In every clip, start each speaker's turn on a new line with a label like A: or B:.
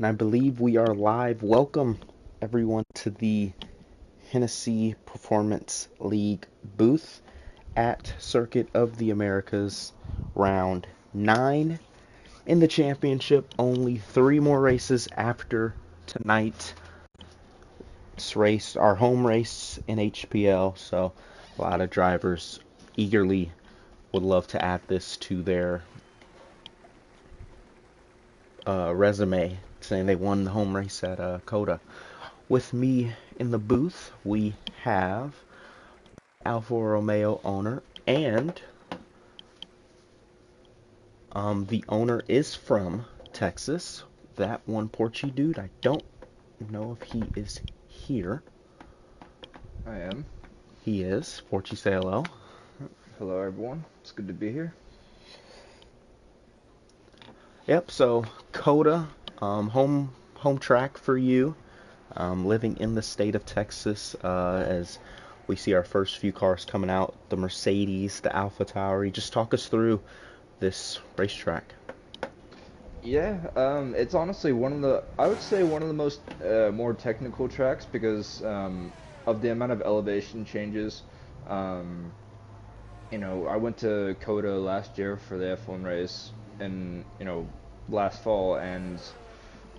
A: And I believe we are live. Welcome, everyone, to the Hennessy Performance League booth at Circuit of the Americas, round 9. In the championship, only 3 more races after tonight. This race, our home race in HPL, so a lot of drivers eagerly would love to add this to their resume, saying they won the home race at COTA. With me in the booth, we have Alfa Romeo owner, and the owner is from Texas. That one Porchy dude, I don't know if he is here.
B: I am.
A: He is. Porchy, say hello.
B: Hello, everyone. It's good to be here.
A: Yep. So COTA, home track for you. Living in the state of Texas, as we see our first few cars coming out, the Mercedes, the AlphaTauri. Just talk us through this racetrack.
B: Yeah, it's honestly I would say one of the most more technical tracks because of the amount of elevation changes. Um, I went to COTA last year for the F1 race, and last fall, and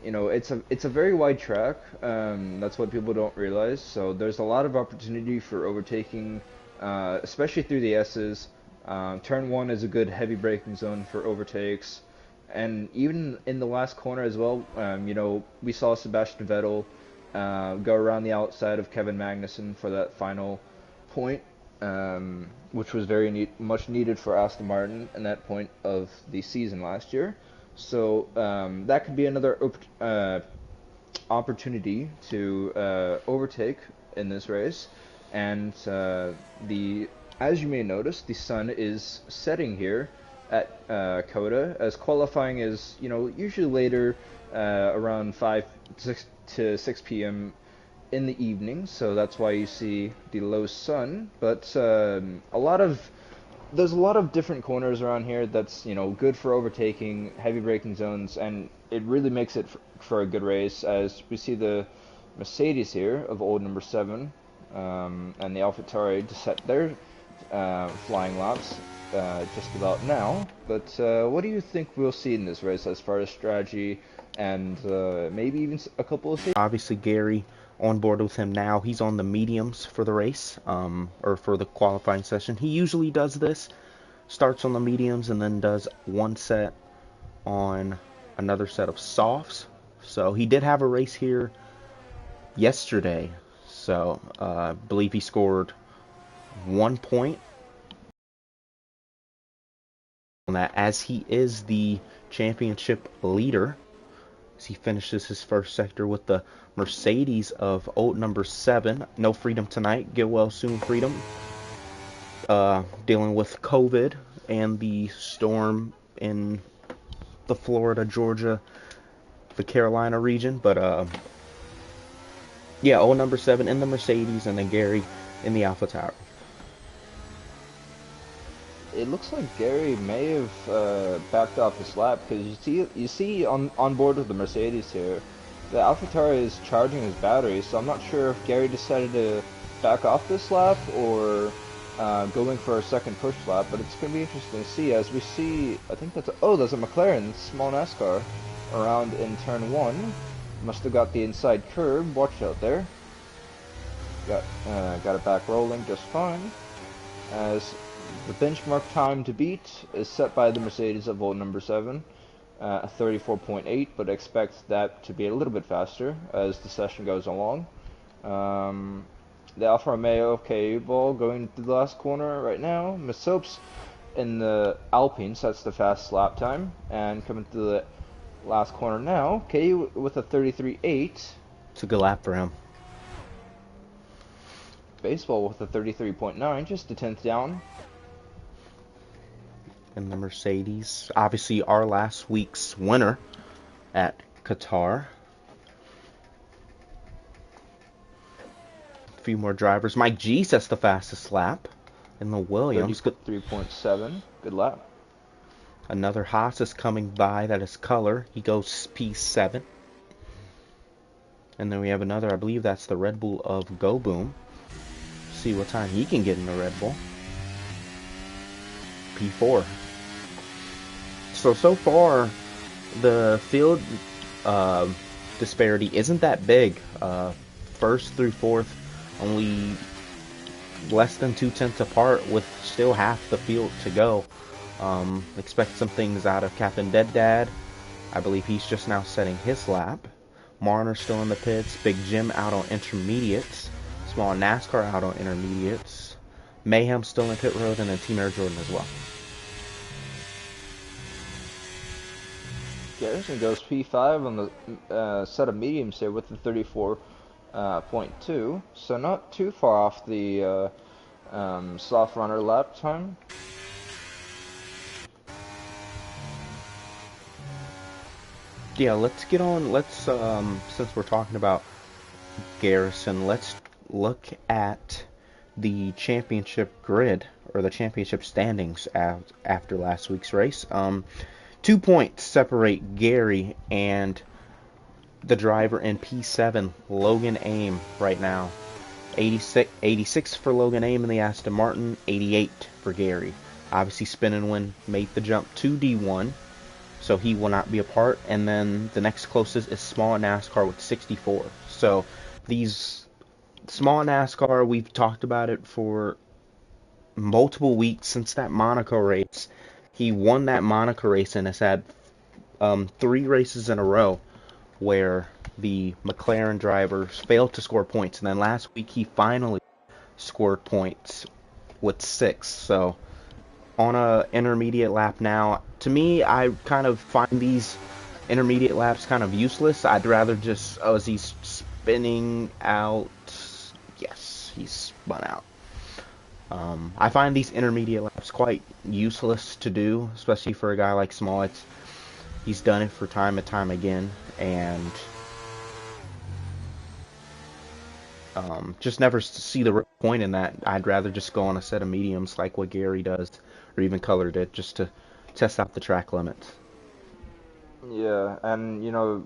B: it's a very wide track. That's what people don't realize. So there's a lot of opportunity for overtaking, especially through the S's. Turn 1 is a good heavy braking zone for overtakes. And even in the last corner as well, we saw Sebastian Vettel go around the outside of Kevin Magnussen for that final point, which was much needed for Aston Martin in that point of the season last year. So that could be another opportunity to overtake in this race. And as you may notice, the sun is setting here at COTA, as qualifying is usually later, around 6 p.m. in the evening. So that's why you see the low sun. But there's a lot of different corners around here that's good for overtaking, heavy braking zones, and it really makes it for a good race, as we see the Mercedes here of old number 7 and the AlphaTauri to set their flying laps just about now. But what do you think we'll see in this race as far as strategy and maybe even a couple of safety?
A: Obviously, Gary on board with him now. He's on the mediums for the race, or for the qualifying session. He usually does this, starts on the mediums and then does one set on another set of softs. So he did have a race here yesterday. So I believe he scored 1 point on that, as he is the championship leader. As he finishes his first sector with the Mercedes of old number 7. No freedom tonight. Get well soon, freedom. Dealing with COVID and the storm in the Florida, Georgia, the Carolina region. But yeah, old number 7 in the Mercedes, and then Gary in the AlphaTauri.
B: It looks like Gary may have backed off his lap, because you see on board with the Mercedes here, the AlphaTauri is charging his battery. So I'm not sure if Gary decided to back off this lap or going for a second push lap. But it's going to be interesting to see, as we see. I think that's a McLaren small NASCAR around in turn 1. Must have got the inside curb. Watch out there. Got it back rolling just fine, as the benchmark time to beat is set by the Mercedes of old number 7, 34.8, but expect that to be a little bit faster as the session goes along. The Alfa Romeo ball going to the last corner right now. Miss Soaps in the Alpine sets the fast lap time, and coming to the last corner now, with a 33.8.
A: It's a good lap for him.
B: Baseball with a 33.9, just a tenth down.
A: And the Mercedes, obviously our last week's winner at Qatar. A few more drivers. Mike G sets the fastest lap in the Williams.
B: 33.7, good lap.
A: Another Haas is coming by, that is Color. He goes P7. And then we have another, I believe that's the Red Bull of Go Boom. See what time he can get in the Red Bull. P4. So far, the field uh, disparity isn't that big. First through fourth, only less than 2/10 apart, with still half the field to go. Expect some things out of Captain Dead Dad. I believe he's just now setting his lap. Marner's still in the pits. Big Jim out on intermediates. Small NASCAR out on intermediates. Mayhem still in pit road, and then Team Air Jordan as well.
B: Garrison goes P5 on the set of mediums here with the 34.2, so not too far off the soft runner lap time.
A: Yeah, let's get on. Since we're talking about Garrison, let's look at the championship grid, or the championship standings after last week's race. 2 points separate Gary and the driver in P7, Logan Aim, right now. 86 for Logan Aim in the Aston Martin, 88 for Gary. Obviously, Spin and Win made the jump to D1, so he will not be a part. And then the next closest is Small NASCAR with 64. So these Small NASCAR, we've talked about it for multiple weeks since that Monaco race. He won that Monaco race and has had 3 races in a row where the McLaren drivers failed to score points. And then last week he finally scored points with 6. So on a intermediate lap now, to me, I kind of find these intermediate laps kind of useless. I'd rather just, oh, is he spinning out? Yes, he's spun out. I find these intermediate laps quite useless to do, especially for a guy like Small. He's done it for time and time again, and just never see the point in that. I'd rather just go on a set of mediums like what Gary does, or even Color did, just to test out the track limits.
B: Yeah, and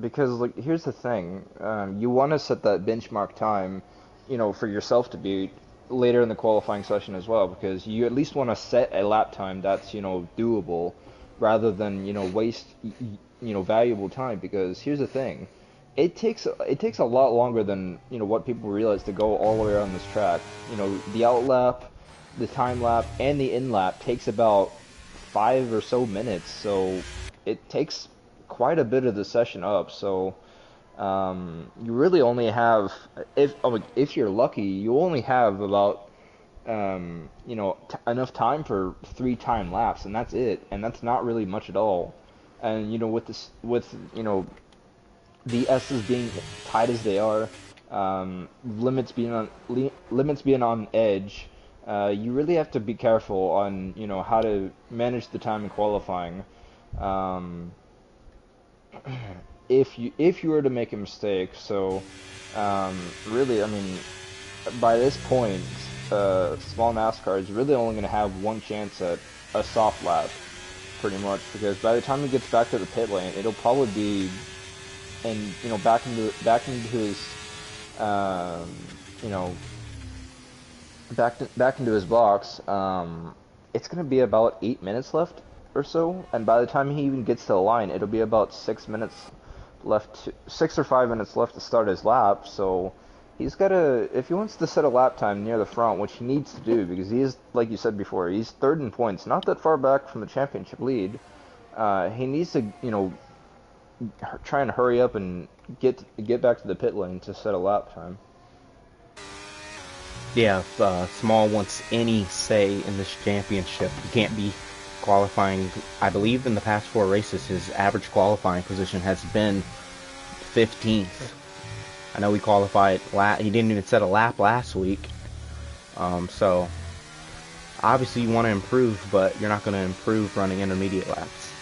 B: because like here's the thing, you want to set that benchmark time, for yourself to beat later in the qualifying session as well, because you at least want to set a lap time that's doable, rather than waste valuable time. Because here's the thing, it takes a lot longer than what people realize to go all the way around this track. The out lap, the time lap, and the in lap takes about 5 or so minutes, so it takes quite a bit of the session up. So you really only have, if you're lucky, you only have about enough time for 3 time laps, and that's it, and that's not really much at all. And with the S's being tight as they are, limits being on edge, you really have to be careful on how to manage the time in qualifying. Um, if you were to make a mistake, so really, I mean, by this point, Small NASCAR is really only going to have one chance at a soft lap, pretty much, because by the time he gets back to the pit lane, it'll probably be, and back into his, um, you know, back into his box. It's gonna be about 8 minutes left or so, and by the time he even gets to the line, it'll be about 6 minutes left, 6 or 5 minutes left to start his lap. So he's gotta, if he wants to set a lap time near the front, which he needs to do, because he is, like you said before, he's third in points, not that far back from the championship lead. He needs to, try and hurry up and get back to the pit lane to set a lap time.
A: Yeah, if Small wants any say in this championship, he can't be qualifying. I believe in the past 4 races, his average qualifying position has been 15th. I know he qualified, he didn't even set a lap last week. So, obviously you want to improve, but you're not going to improve running intermediate laps.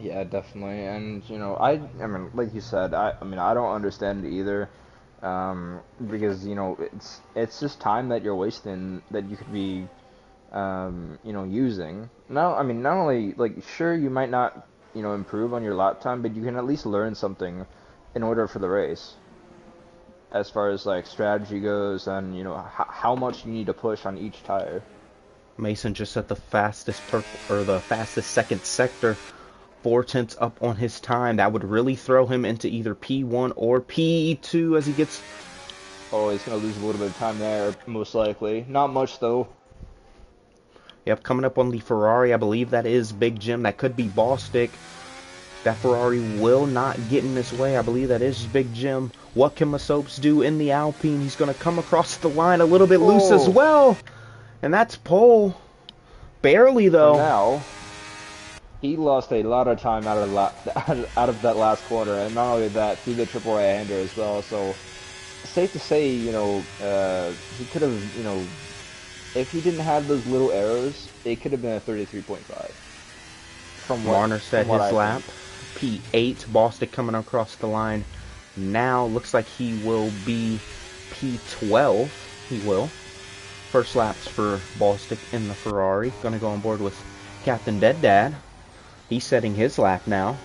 B: Yeah, definitely. And I mean, like you said, I mean, I don't understand it either. Because it's just time that you're wasting that you could be using. Now, I mean, not only, like, sure, you might not. improve on your lap time, but you can at least learn something in order for the race, as far as like strategy goes, and how much you need to push on each tire.
A: Mason just at the fastest the fastest second sector, 4 tenths up on his time. That would really throw him into either P1 or P2 as he gets.
B: Oh, he's gonna lose a little bit of time there, most likely. Not much though.
A: Yep, coming up on the Ferrari, I believe that is Big Jim. That could be Ballstick. That Ferrari will not get in this way. I believe that is Big Jim. What can Masopes do in the Alpine? He's going to come across the line a little bit loose as well. And that's pole. Barely, though.
B: For now, he lost a lot of time out of that last corner. And not only that, through the triple right-hander as well. So, safe to say, he could have, if he didn't have those little arrows, it could have been a 33.5. From what
A: Marner set his lap. P8. Bostic coming across the line. Now looks like he will be P12. He will. First laps for Bostic in the Ferrari. Gonna go on board with Captain Dead Dad. He's setting his lap now.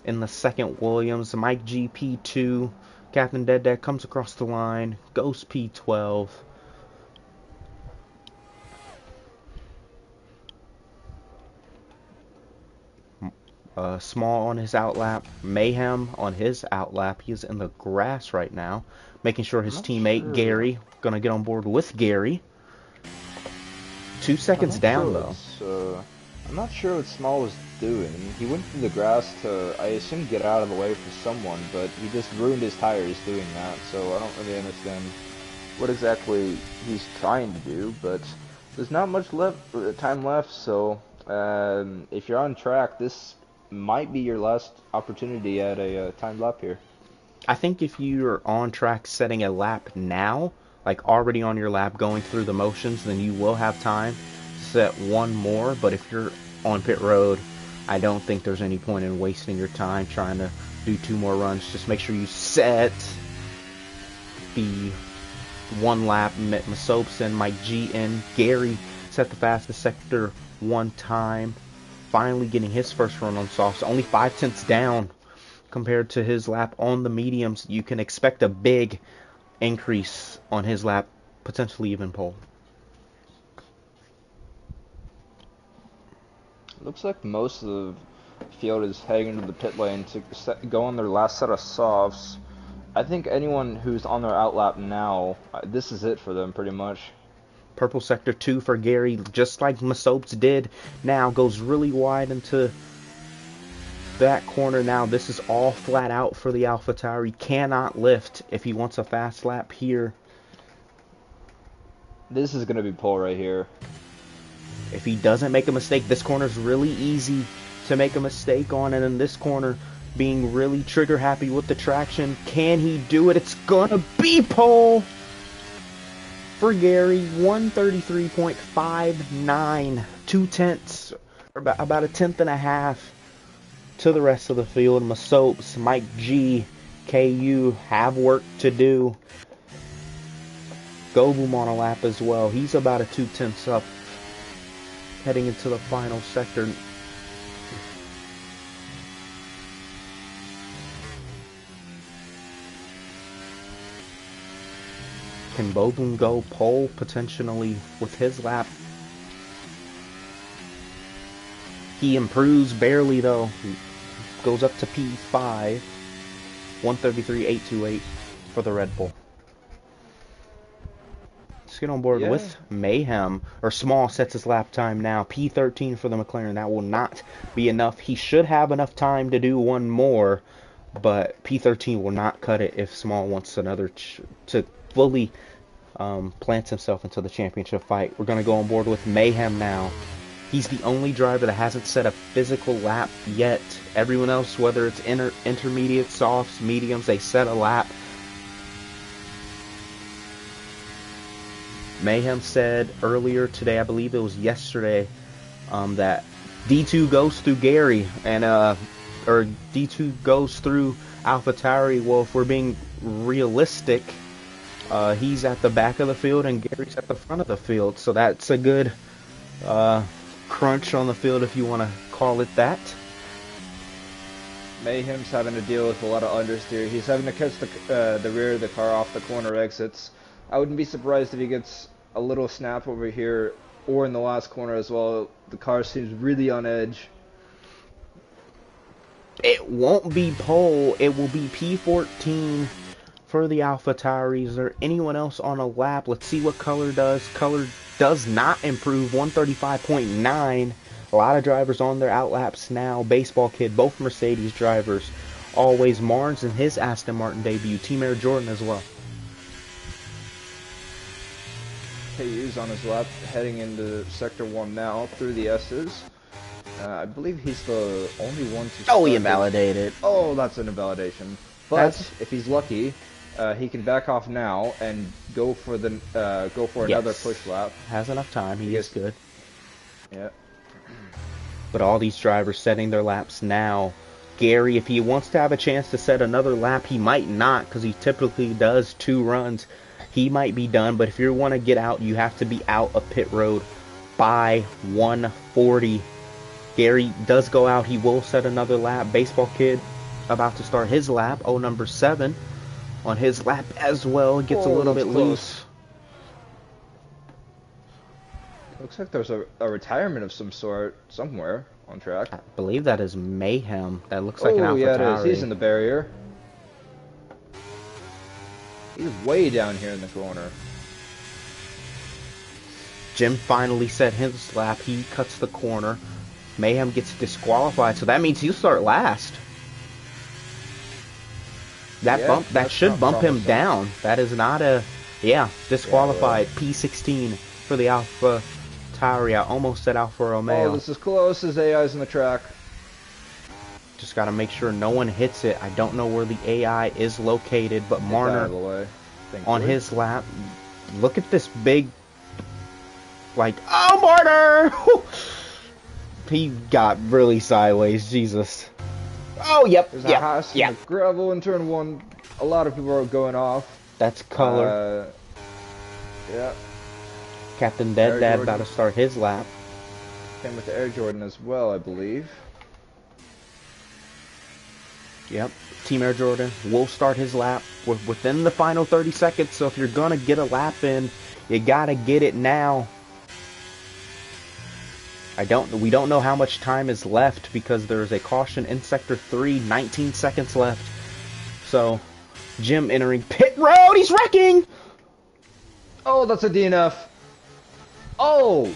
A: In the second Williams, Mike G P2. Captain Dead Dad comes across the line. Goes P12. Small on his outlap, Mayhem on his outlap. He is in the grass right now, making sure his teammate Gary gonna get on board with Gary. 2 seconds down though.
B: I'm not sure what Small was doing. He went through the grass to, I assume, get out of the way for someone, but he just ruined his tires doing that. So I don't really understand what exactly he's trying to do. But there's not much time left. So if you're on track, this might be your last opportunity at a timed lap here.
A: I think if you're on track setting a lap now, like already on your lap going through the motions, then you will have time to set one more. But if you're on pit road, I don't think there's any point in wasting your time trying to do 2 more runs. Just make sure you set the 1 lap. Masopes and Mike G and Gary set the fastest sector 1 time. Finally getting his first run on softs, only 5 tenths down compared to his lap on the mediums. You can expect a big increase on his lap, potentially even pole.
B: Looks like most of the field is heading into the pit lane to go on their last set of softs. I think anyone who's on their outlap now, this is it for them pretty much.
A: Purple sector 2 for Gary, just like Masopes did. Now goes really wide into that corner. Now this is all flat out for the AlphaTauri. He cannot lift if he wants a fast lap here.
B: This is going to be pole right here.
A: If he doesn't make a mistake, this corner is really easy to make a mistake on. And in this corner, being really trigger happy with the traction. Can he do it? It's going to be pole for Gary. 133.59. 2 tenths, about 1.5 tenths to the rest of the field. Masopes, Mike G, KU have work to do. Goboom on a lap as well. He's about a 2 tenths up heading into the final sector. Can Goboom go pole potentially with his lap? He improves barely though. He goes up to P5. 133.828 for the Red Bull. Let's get on board with Mayhem. Or Small sets his lap time now. P13 for the McLaren. That will not be enough. He should have enough time to do one more, but P13 will not cut it if Small wants another to fully plants himself into the championship fight. We're going to go on board with Mayhem now. He's the only driver that hasn't set a physical lap yet. Everyone else, whether it's intermediate, softs, mediums, they set a lap. Mayhem said earlier today, I believe it was yesterday, that D2 goes through Gary and or D2 goes through AlphaTauri. Well, if we're being realistic, he's at the back of the field and Gary's at the front of the field, so that's a good crunch on the field, if you want to call it that.
B: Mayhem's having to deal with a lot of understeer. He's having to catch the rear of the car off the corner exits. I wouldn't be surprised if he gets a little snap over here or in the last corner as well. The car seems really on edge.
A: It won't be pole. It will be P14 for the AlphaTauri. Is there anyone else on a lap? Let's see what Color does. Color does not improve. 135.9. A lot of drivers on their outlaps now. Baseball Kid, both Mercedes drivers. Always Marnes in his Aston Martin debut. Team Air Jordan as well.
B: KU's on his lap, heading into Sector 1 now through the S's. I believe he's the only one to...
A: Oh, he invalidated.
B: Oh, that's an invalidation. But if he's lucky, he can back off now and go for another push lap.
A: Has enough time. He is good.
B: Yeah.
A: But all these drivers setting their laps now. Gary, if he wants to have a chance to set another lap, he might not, because he typically does 2 runs. He might be done, but if you want to get out, you have to be out of pit road by 140. Gary does go out. He will set another lap. Baseball Kid about to start his lap. Oh, number 7 on his lap as well. Gets a little bit loose.
B: Looks like there's a retirement of some sort somewhere on track.
A: I believe that is Mayhem. That looks like an AlphaTauri.
B: Yeah, it is. He's in the barrier. He's way down here in the corner.
A: Jim finally set his lap. He cuts the corner. Mayhem gets disqualified, so that means he'll start last. That should bump him down. That is not a... Yeah, disqualified. Yeah, P16 for the AlphaTauri. I almost said Alfa Romeo.
B: Oh, this is close as AI's in the track.
A: Just got to make sure no one hits it. I don't know where the AI is located, but Marner on his lap. Look at this big... Like, oh, Marner! He got really sideways. Jesus. Oh, yep.
B: There's a Haas in the gravel in turn 1. A lot of people are going off.
A: That's Color.
B: Yeah.
A: Captain Dead Dad about to start his lap.
B: Came with the Air Jordan as well, I believe.
A: Yep. Team Air Jordan will start his lap within the final 30 seconds. So if you're going to get a lap in, you got to get it now. We don't know how much time is left because there's a caution in Sector 3, 19 seconds left. So, Jim entering pit road, he's wrecking!
B: Oh, that's a DNF. Oh!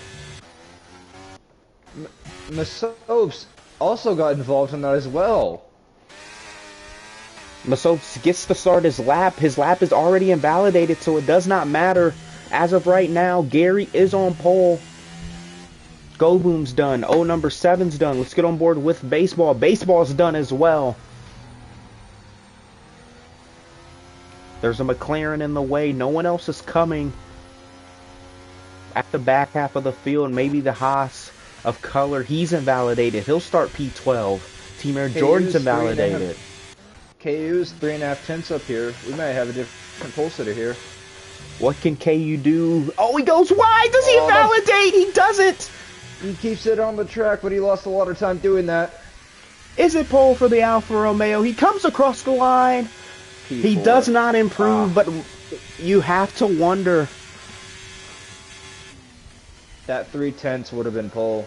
B: Masopes also got involved in that as well.
A: Masopes gets to start his lap. His lap is already invalidated, so it does not matter. As of right now, Gary is on pole. Go Boom's done. Oh, number 7's done. Let's get on board with Baseball. Baseball's done as well. There's a McLaren in the way. No one else is coming. At the back half of the field, maybe the Haas of Color. He's invalidated. He'll start P12. Team Air Jordan's invalidated.
B: KU's 3.5 tenths up here. We might have a different pole sitter here.
A: What can KU do? Oh, he goes wide. Does he invalidate? He doesn't.
B: He keeps it on the track, but he lost a lot of time doing that.
A: Is it pole for the Alfa Romeo? He comes across the line.
B: P4.
A: He does not improve, but you have to wonder.
B: That 3/10 would have been pole.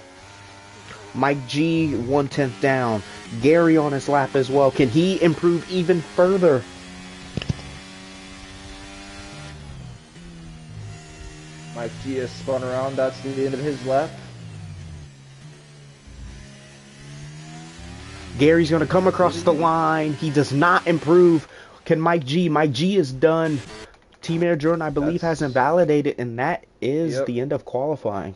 A: Mike G, 1/10 down. Gary on his lap as well. Can he improve even further?
B: Mike G has spun around. That's the end of his lap.
A: Gary's going to come across the line. He does not improve. Can Mike G? Mike G is done. Team Air Jordan, I believe, has invalidated, and that is the end of qualifying.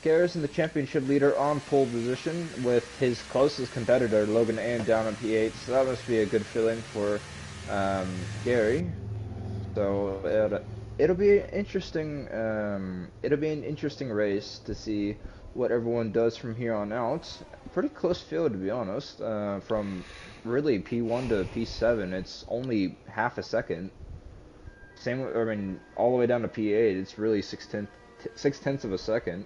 B: Gary's in the championship leader on pole position with his closest competitor, Logan Ann, down on P8. So that must be a good feeling for Gary. So it'll be an interesting race to see what everyone does from here on out. Pretty close field, to be honest. From really P1 to P7, it's only half a second. same, I mean, all the way down to P8, it's really 6 tenths of a second.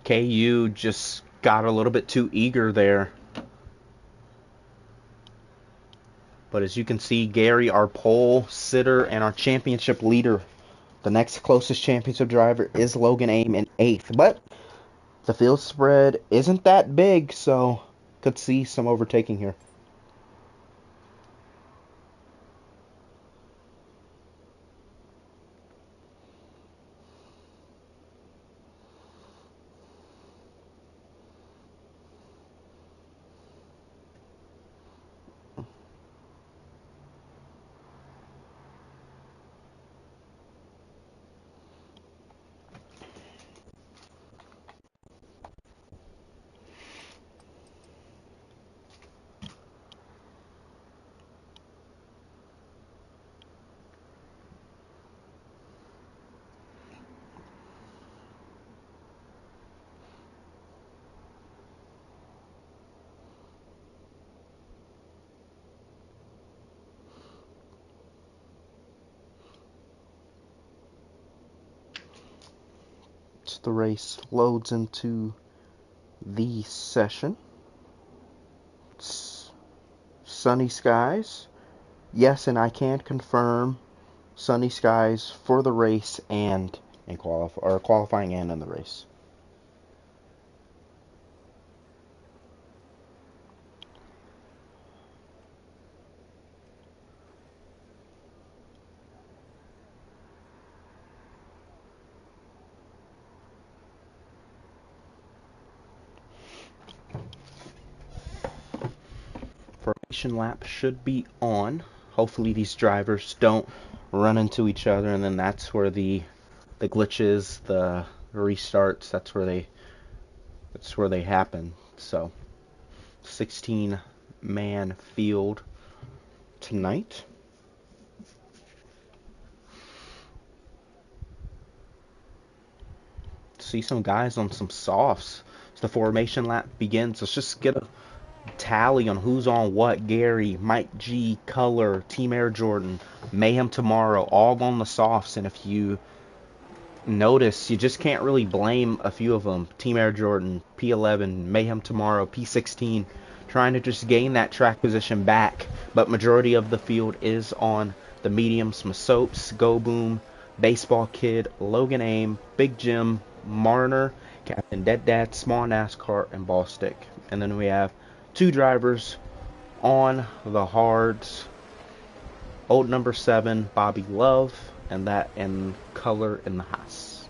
A: KU just got a little bit too eager there. But as you can see, Gary, our pole sitter and our championship leader, the next closest championship driver is Logan Aim in 8th. But the field spread isn't that big, so could see some overtaking here. The race loads into the session. It's sunny skies. Yes, and I can confirm sunny skies for the race and in qualifying and in the race. Formation lap should be on. Hopefully these drivers don't run into each other, and then that's where the glitches, the restarts, that's where they happen. So 16-man field tonight. See some guys on some softs. As the formation lap begins, let's just get a tally on who's on what. Gary, Mike G, Color, Team Air Jordan, Mayhem Tomorrow, all on the softs. And if you notice, you just can't really blame a few of them. Team Air Jordan, P11, Mayhem Tomorrow, P16, trying to just gain that track position back. But majority of the field is on the mediums. Masopes, Go Boom, Baseball Kid, Logan Aim, Big Jim, Marner, Captain Dead Dad, Small NASCAR, and Ball Stick. And then we have two drivers on the hards. Old number 7, Bobby Love, and that in Color in the Haas.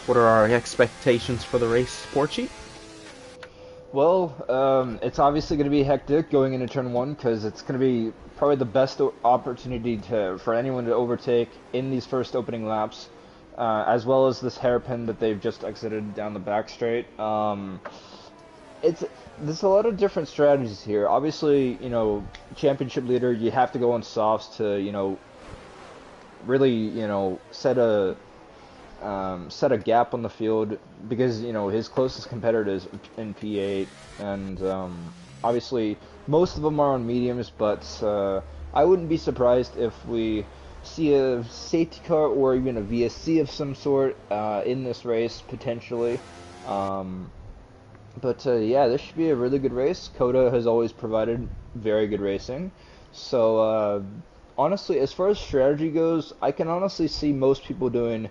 A: What are our expectations for the race, Porchy?
B: Well, it's obviously going to be hectic going into turn 1 because it's going to be probably the best opportunity for anyone to overtake in these first opening laps, as well as this hairpin that they've just exited down the back straight. There's a lot of different strategies here. Obviously, championship leader, you have to go on softs to, really, set a gap on the field because his closest competitor is in P8, and obviously most of them are on mediums. But I wouldn't be surprised if we see a safety car or even a VSC of some sort in this race potentially. But yeah, this should be a really good race. COTA has always provided very good racing, so honestly, as far as strategy goes, I can honestly see most people doing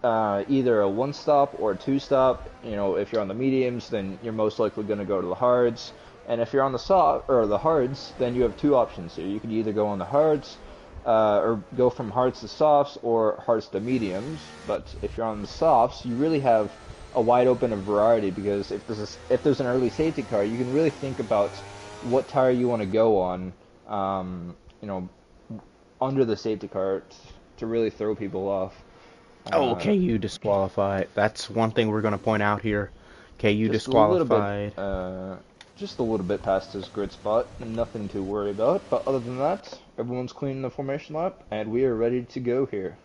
B: either a one stop or a two stop. If you're on the mediums, then you're most likely going to go to the hards, and if you're on the the hards, then you have two options here. You could either go on the hards, or go from hards to softs, or hards to mediums. But if you're on the softs, you really have a wide open variety, because if there's an early safety car, you can really think about what tire you want to go on, under the safety car to really throw people off.
A: Oh,
B: Uh,
A: KU disqualified. That's one thing we're going to point out here. KU
B: just a little bit,
A: disqualified.
B: just a little bit past his grid spot. Nothing to worry about. But other than that, everyone's cleaning the formation lap, and we are ready to go here.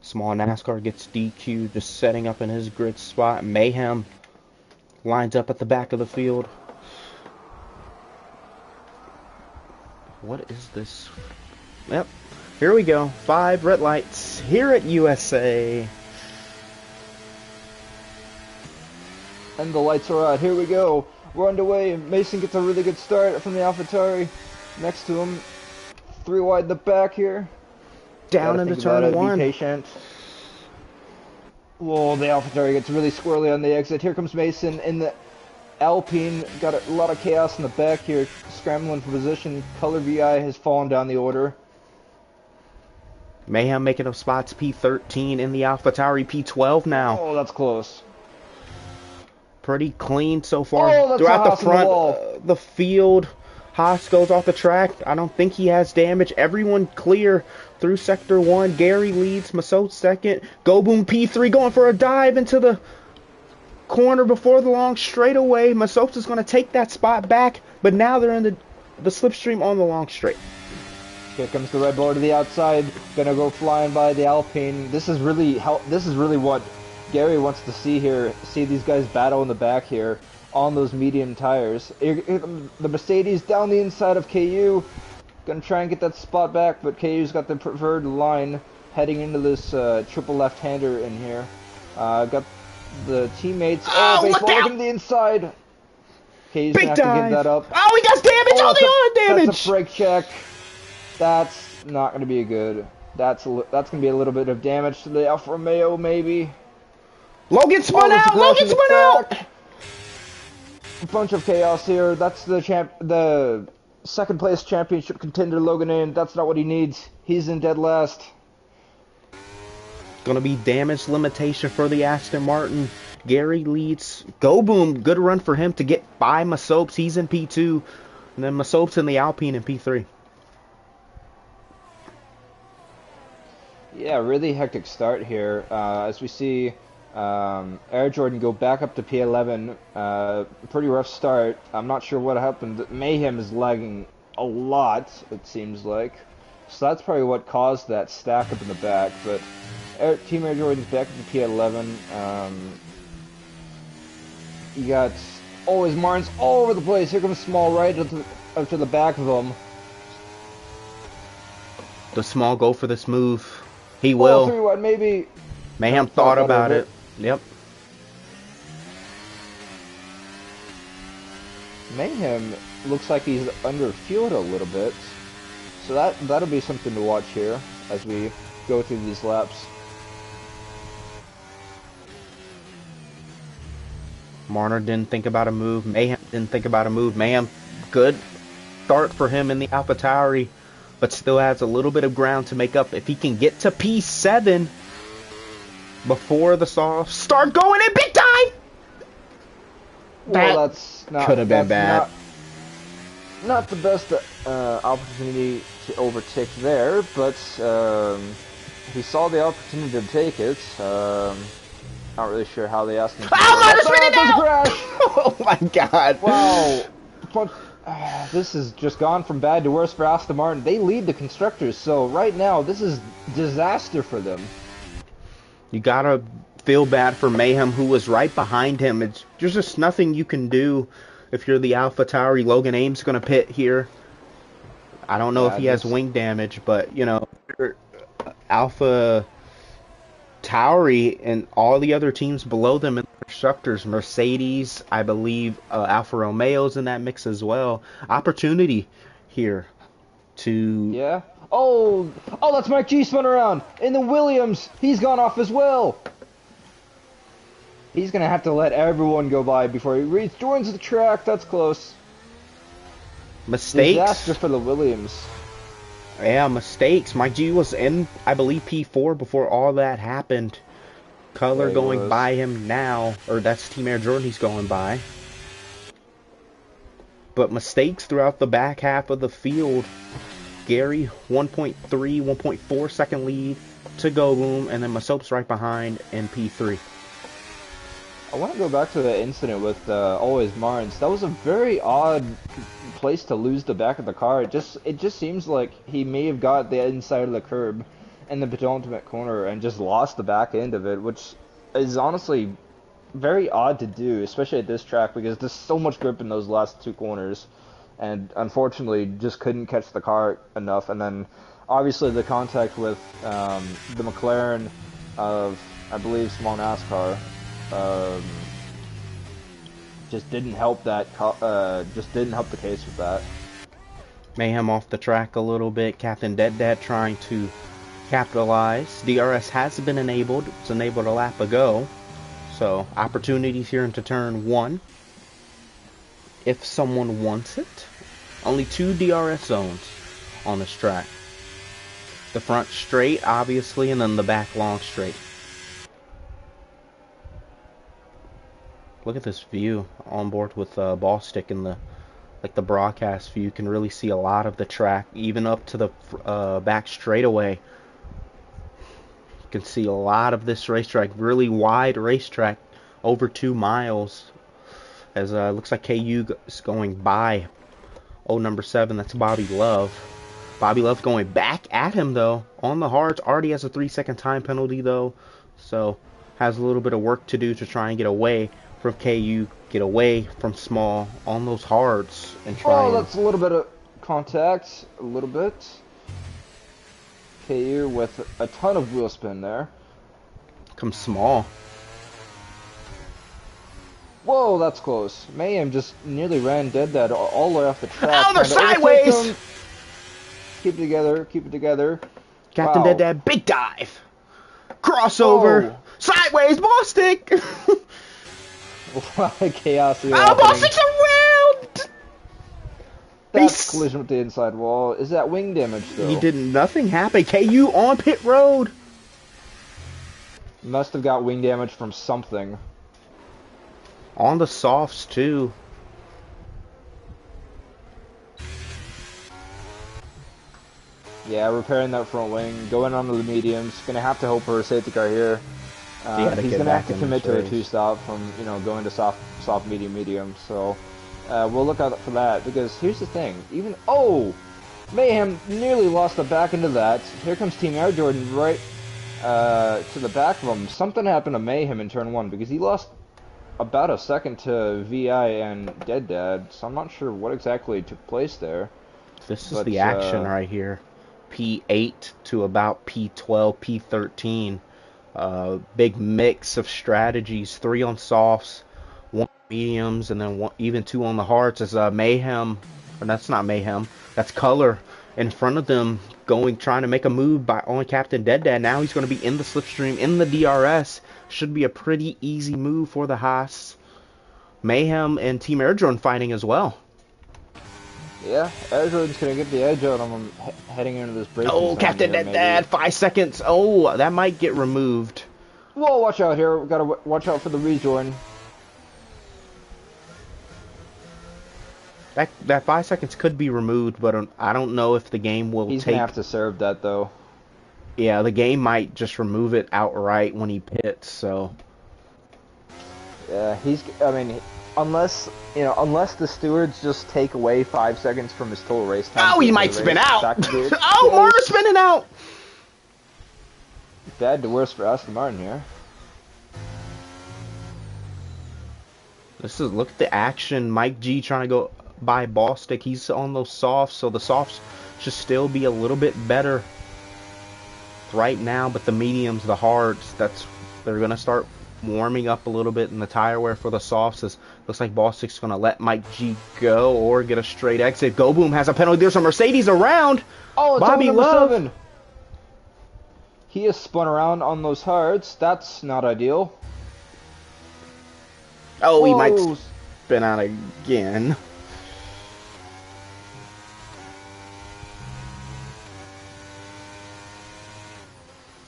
A: Small NASCAR gets DQ, just setting up in his grid spot. Mayhem lines up at the back of the field. What is this? Yep. Here we go. 5 red lights here at USA.
B: And the lights are out. Here we go. We're underway. Mason gets a really good start from the AlphaTauri. Next to him. 3 wide in the back here.
A: Down into turn 1.
B: Be patient. Whoa, the AlphaTauri gets really squirrely on the exit. Here comes Mason in the Alpine. Got a lot of chaos in the back here. Scrambling for position. Color VI has fallen down the order.
A: Mayhem making up spots. P13 in the AlphaTauri. P12 now.
B: Oh, that's close.
A: Pretty clean so far.
B: Oh,
A: Throughout the front, the field. Haas goes off the track. I don't think he has damage. Everyone clear through Sector 1. Gary leads. Masoud second. Go Boom P3 going for a dive into the corner before the long straightaway. Masoud is going to take that spot back, but now they're in the slipstream on the long straight.
B: Here comes the Red Bull to the outside. Gonna go flying by the Alpine. This is really what Gary wants to see here. See these guys battle in the back here on those medium tires. The Mercedes down the inside of KU. Gonna try and get that spot back, but KU's got the preferred line heading into this triple left-hander in here. Got the teammates. Oh, baseball looking to the inside. KU's gonna have to give that up.
A: Oh, he got damage! Oh, the other damage!
B: That's a brake check. That's not going to be good. That's going to be a little bit of damage to the Alfa Romeo, maybe.
A: Logan spun out! Logan spun out!
B: A bunch of chaos here. That's the second place championship contender Logan in. That's not what he needs. He's in dead last.
A: Gonna be damage limitation for the Aston Martin. Gary leads. Go Boom, good run for him to get by Masopes. He's in P2. And then Masopes in the Alpine in P3.
B: Yeah, really hectic start here. As we see Air Jordan go back up to P11. Pretty rough start. I'm not sure what happened. Mayhem is lagging a lot, it seems like. So that's probably what caused that stack up in the back. But Team Air Jordan's back up to P11. You got always Martins all over the place. Here comes Small right up to the back of them.
A: Does Small go for this move? He will.
B: 3 wide, maybe.
A: Mayhem thought about it. Yep.
B: Mayhem looks like he's under fueled a little bit. So that'll be something to watch here as we go through these laps.
A: Marner didn't think about a move. Mayhem didn't think about a move. Mayhem, good start for him in the AlphaTauri, but still has a little bit of ground to make up. If he can get to P7 before the soft start going in big time,
B: well, that's not,
A: could have been bad.
B: Not the best opportunity to overtake there, but he saw the opportunity to take it. Not really sure how they asked him.
A: Crash! Oh my God!
B: Wow. But, this has just gone from bad to worse for Aston Martin. They lead the constructors, so right now this is disaster for them.
A: You gotta feel bad for Mayhem, who was right behind him. There's just nothing you can do if you're the AlphaTauri. Logan Ames gonna pit here. I don't know if he has wing damage, but you know, AlphaTauri and all the other teams below them in the constructors, Mercedes, I believe, Alfa Romeo's in that mix as well. Opportunity here to...
B: Yeah. Oh, that's Mike G spun around. In the Williams, he's gone off as well. He's going to have to let everyone go by before he joins the track. That's close.
A: Mistakes.
B: Disaster for the Williams.
A: Yeah, mistakes. Mike G was in, I believe, P4 before all that happened. Color going by him now, or that's Team Air Jordan he's going by. But mistakes throughout the back half of the field Gary 1.3, 1.4 second lead to Go Boom, and then Masop's right behind in P3.
B: I want to go back to the incident with Always Martins. That was a very odd place to lose the back of the car. It just seems like he may have got the inside of the curb in the penultimate corner and just lost the back end of it, which is honestly very odd to do, especially at this track because there's so much grip in those last two corners, and unfortunately just couldn't catch the car enough. And then obviously the contact with the McLaren of, I believe, Small NASCAR. Just didn't help that. Just didn't help the case with that.
A: Mayhem off the track a little bit. Captain Dead Dad trying to capitalize. DRS has been enabled. It's enabled a lap ago. So opportunities here into turn 1. If someone wants it. Only 2 DRS zones on this track. The front straight, obviously, and then the back long straight. Look at this view on board with Ballstick in the broadcast view. You can really see a lot of the track, even up to the back straightaway. You can see a lot of this racetrack, really wide racetrack, over 2 miles. As looks like KU is going by. Oh, number 7, that's Bobby Love. Bobby Love going back at him though on the hards. Already has a 3-second time penalty though, so has a little bit of work to do to try and get away from KU, get away from Small on those hards and try.
B: Oh, that's a little bit of contact, a little bit. KU with a ton of wheel spin there.
A: Comes Small.
B: Whoa, that's close. Mayhem just nearly ran dead that all the way off the track.
A: Oh, they're sideways!
B: Keep it together, keep it together.
A: Captain Dead Dad, big dive. Crossover.
B: Whoa.
A: Sideways, Ballstick!
B: A lot of chaos here.
A: Oh, Ballstick's around!
B: That's collision with the inside wall. Is that wing damage though?
A: He did nothing happen. KU on pit road.
B: Must have got wing damage from something.
A: On the softs too.
B: Yeah, repairing that front wing, going on to the mediums. Gonna have to hope for a safety car here. He's gonna have to commit to a 2-stop from going to soft, medium. So we'll look out for that, because here's the thing. Mayhem nearly lost the back end of that. Here comes Team Air Jordan right to the back of him. Something happened to Mayhem in turn 1 because he lost about a second to VI and Dead Dad. So I'm not sure what exactly took place there.
A: This is the action right here. P8 to about P12, P13. Big mix of strategies. 3 on softs, 1 on mediums, and then even 2 on the hards. As Mayhem, or that's not Mayhem, that's Color in front of them, trying to make a move on Captain Dead Dad. Now he's going to be in the slipstream, in the DRS. Should be a pretty easy move for the Haas. Mayhem and Team Air Drone fighting as well.
B: Yeah, Air Jordan's going to get the edge out on him heading into this break.
A: Oh, Captain Dead Dad, 5 seconds. Oh, that might get removed.
B: Whoa, watch out here. We've got to watch out for the rejoin.
A: That 5 seconds could be removed, but I don't know if the game will
B: He's going to have to serve that, though.
A: Yeah, the game might just remove it outright when he pits, so.
B: Yeah, unless the stewards just take away 5 seconds from his total race time.
A: Oh, he might spin out! Oh, Martin's spinning out!
B: Bad to worse for Aston Martin here.
A: Look at the action. Mike G trying to go by Ballstick. He's on those softs, so the softs should still be a little bit better right now, but the mediums, the hards, they're gonna start warming up a little bit in the tire wear for the softs. Looks like Ballstick's gonna let Mike G go or get a straight exit. Go Boom has a penalty. There's a Mercedes around.
B: Oh, it's
A: Bobby Love.
B: 7. He has spun around on those hards. That's not ideal.
A: Oh, he might spin out again.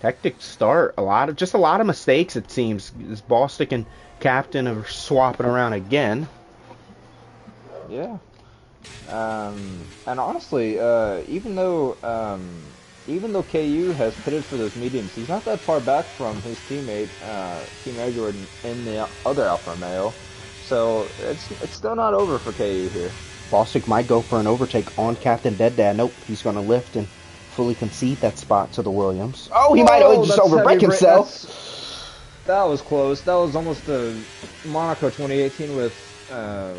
A: Hectic start. A lot of mistakes, it seems. This Ballstick and Captain are swapping around again.
B: Yeah. And honestly, even though KU has pitted for those mediums, he's not that far back from his teammate, Team Air Jordan, in the other Alfa Romeo. So it's still not over for KU here.
A: Bostic might go for an overtake on Captain Dead Dad. Nope, he's going to lift and fully concede that spot to the Williams. Oh, he might
B: Whoa,
A: just
B: that's heavy
A: overbreak
B: break.
A: himself.
B: That was close. That was almost the Monaco 2018 with
A: That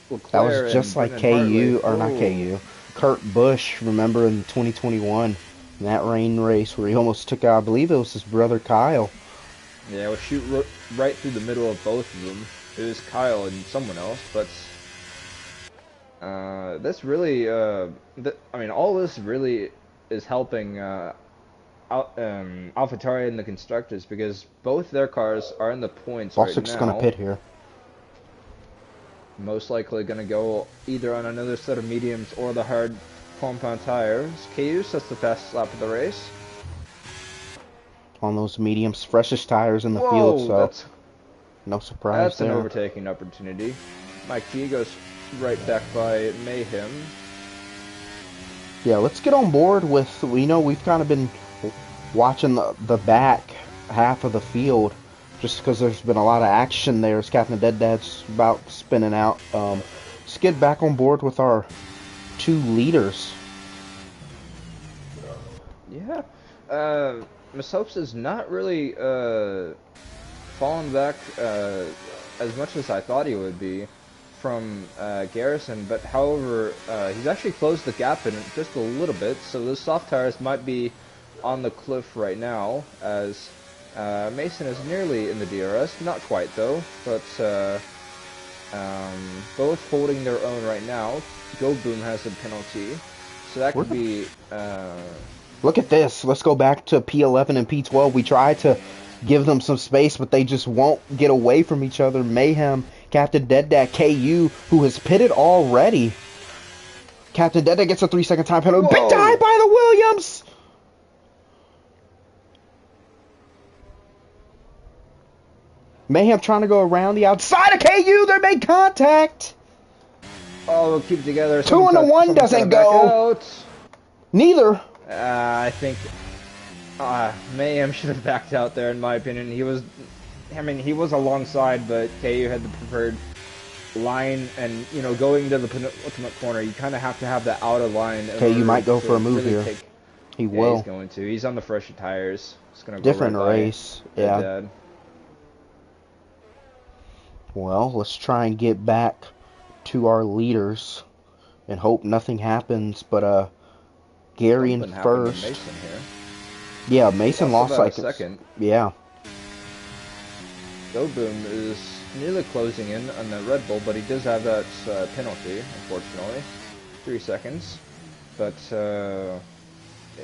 B: Leclerc
A: was just
B: and
A: like
B: Brendan Hartley.
A: KU, or not
B: Whoa.
A: KU, Kurt Busch, remember in 2021, in that rain race where he almost took out, I believe it was his brother Kyle.
B: Yeah, it was shoot right through the middle of both of them. It was Kyle and someone else, but that's really, I mean, all this really is helping AlphaTauri and the constructors because both their cars are in the points right
A: Bostic's going to
B: now.
A: pit here.
B: Most likely going to go either on another set of mediums or the hard compound tires. KU sets the fastest lap of the race.
A: On those mediums, freshest tires in the
B: Whoa,
A: field, so
B: that's
A: no surprise
B: an
A: there.
B: overtaking opportunity. Mike G goes right back by Mayhem.
A: Yeah, let's get on board with, we've kind of been watching the back half of the field just because there's been a lot of action there as Captain Dead Dad's about spinning out. Let's get back on board with our two leaders.
B: Yeah. Miss Hopes is not really falling back as much as I thought he would be from Garrison, but however, he's actually closed the gap in just a little bit, so those soft tires might be on the cliff right now, as Mason is nearly in the DRS, not quite though, but both holding their own right now. Go Boom has a penalty, so that could be...
A: Look at this. Let's go back to P11 and P12. We try to give them some space, but they just won't get away from each other. Mayhem, Captain Dead Dad, KU, who has pitted already. Captain Dead Dad gets a 3-second time penalty.
B: Whoa.
A: Big dive by the Williams! Mayhem trying to go around the outside of KU. They made contact.
B: Oh, we'll keep it together.
A: 2 and a 1 doesn't go. Neither.
B: I think Mayhem should have backed out there, in my opinion. He was alongside, but KU had the preferred line, and going to the penultimate corner, you kind of have to have the outer line.
A: KU might go for a move here. He will.
B: He's going to. He's on the fresher tires. It's gonna go
A: different
B: right
A: race. Yeah. Well, let's try and get back to our leaders and hope nothing happens, but Gary in first.
B: Mason here.
A: Yeah, Mason lost like
B: a second.
A: Yeah.
B: Go Boom is nearly closing in on the Red Bull, but he does have that penalty, unfortunately. 3 seconds. But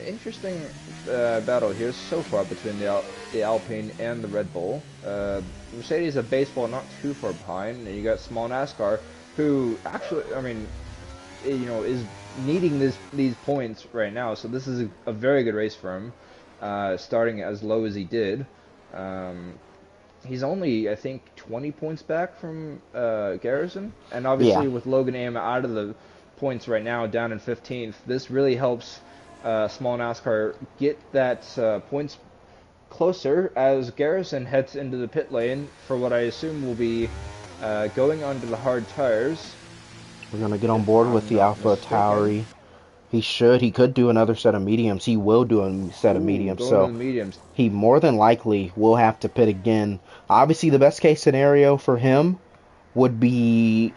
B: interesting battle here so far between the Alpine and the Red Bull. Mercedes of baseball not too far behind, and you got Small NASCAR, who actually, is needing these points right now. So this is a very good race for him, starting as low as he did. He's only, I think, 20 points back from Garrison, and obviously with Logan Am out of the points right now, down in 15th, this really helps Small NASCAR get that points closer as Garrison heads into the pit lane for what I assume will be going onto the hard tires.
A: We're going to get on board with the AlphaTauri. He could do another set of mediums. He will do a set of mediums. So
B: mediums.
A: He more than likely will have to pit again. Obviously, the best case scenario for him would be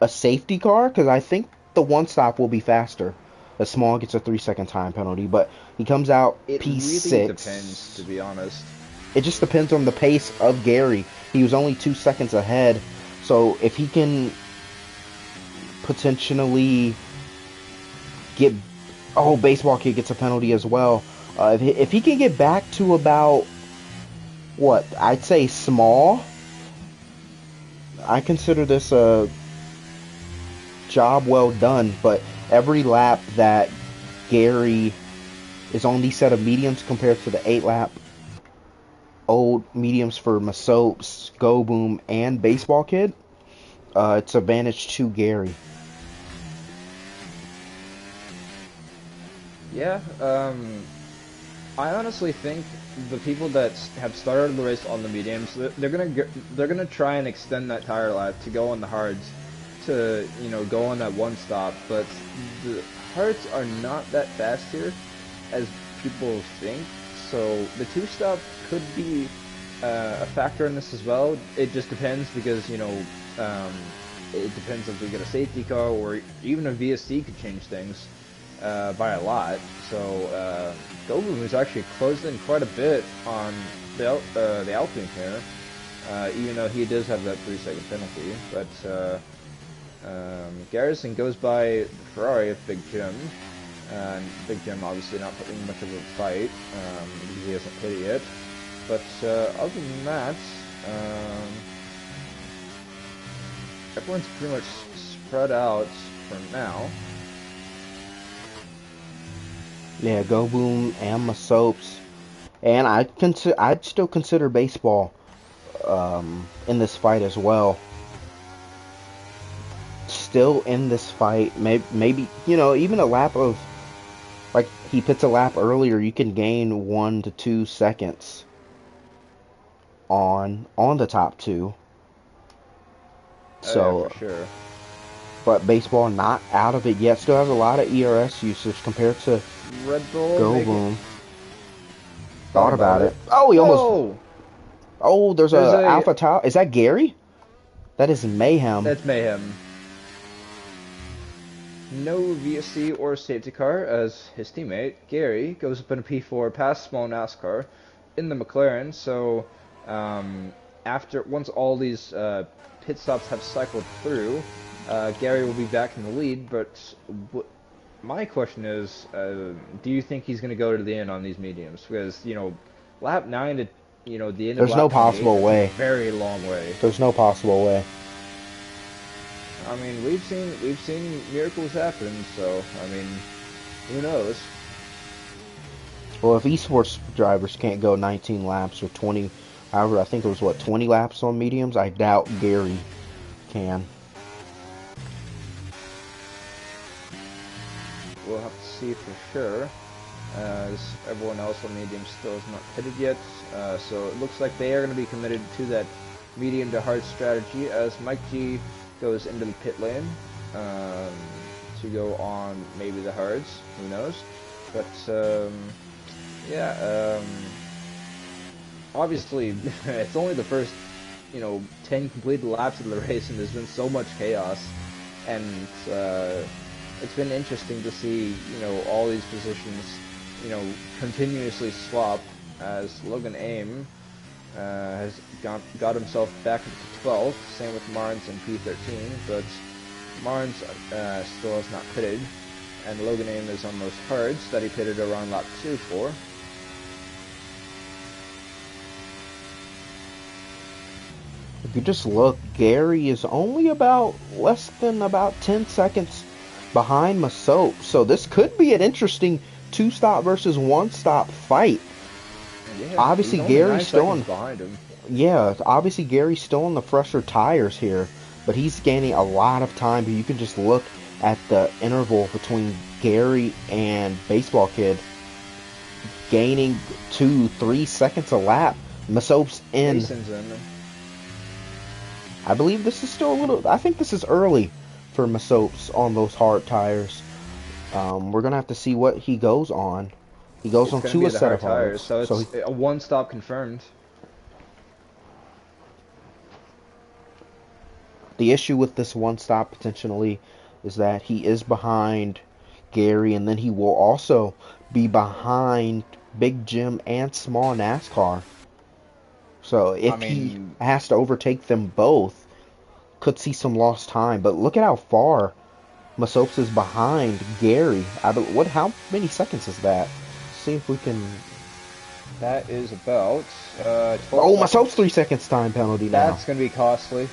A: a safety car, because I think the one stop will be faster. A Small gets a 3-second time penalty, but he comes out P6.
B: It really depends, to be honest.
A: It just depends on the pace of Gary. He was only 2 seconds ahead, so if he can potentially get... Oh, Baseball Kid gets a penalty as well. If he can get back to about, what, I'd say Small, I consider this a job well done, but every lap that Gary is on these set of mediums compared to the 8-lap old mediums for Masopes, Go Boom, and Baseball Kid, it's advantage to Gary.
B: Yeah, I honestly think the people that have started the race on the mediums, they're gonna try and extend that tire lap to go on the hards, to go on that one stop. But the hards are not that fast here, as people think. So the two stop could be a factor in this as well. It just depends because um, it depends if we get a safety car or even a VSC could change things by a lot. So Gobu has actually closed in quite a bit on the Alpine here, even though he does have that 3-second penalty. But Garrison goes by the Ferrari of Big Jim. And Big Jim obviously not putting much of a fight because he hasn't hit it yet. But other than that, everyone's pretty much spread out for now.
A: Yeah, Go Boom and Masopes, and I'd still consider baseball in this fight as well. Still in this fight, maybe even a lap of, like, he pits a lap earlier, you can gain 1 to 2 seconds on the top two. So
B: yeah, for sure.
A: But baseball not out of it yet. Still has a lot of ERS usage compared to
B: Red Bull.
A: Go Boom. Thought about it. Oh, he
B: Whoa!
A: almost. Oh, there's a Alpha Tau. Is that Gary? That is mayhem.
B: That's mayhem. No VSC or safety car, as his teammate Gary goes up in a P4 past small NASCAR in the McLaren. So once all these pit stops have cycled through, Gary will be back in the lead. But my question is, do you think he's going to go to the end on these mediums? Because lap 9 to the end.
A: There's
B: of lap
A: no possible way.
B: Very long way.
A: There's no possible way.
B: I mean, we've seen miracles happen, so I mean, who knows?
A: Well, if esports drivers can't go 19 laps or 20, however, I think it was 20 laps on mediums, I doubt Gary can.
B: We'll have to see for sure, as everyone else on medium still is not pitted yet. So it looks like they are going to be committed to that medium to hard strategy, as Mike G goes into the pit lane to go on maybe the hards, who knows. But yeah, obviously it's only the first 10 completed laps of the race, and there's been so much chaos, and it's been interesting to see all these positions continuously swap, as Logan Aim has got himself back into 12th, same with Marnes in P13, but Marnes still has not pitted, and Logan Aim is on those hards that he pitted around lap 2 for.
A: If you just look, Gary is only less than 10 seconds behind Masope, so this could be an interesting 2-stop versus 1-stop fight.
B: Yeah,
A: obviously Gary's still
B: behind him.
A: Yeah, obviously Gary's still on the fresher tires here, but he's gaining a lot of time. You can just look at the interval between Gary and Baseball Kid, gaining 2-3 seconds a lap. Masope's in. I believe this is still a little. I think this is early for Masope's on those hard tires. We're gonna have to see what he goes on. He goes on to a set of tires,
B: so it's a 1-stop confirmed.
A: The issue with this 1-stop potentially is that he is behind Gary, and then he will also be behind Big Jim and Small NASCAR. So if he has to overtake them both, could see some lost time. But look at how far Masopes is behind Gary. How many seconds is that? See if we can.
B: That is about 12
A: Masopes 3 seconds time penalty now.
B: That's gonna be costly.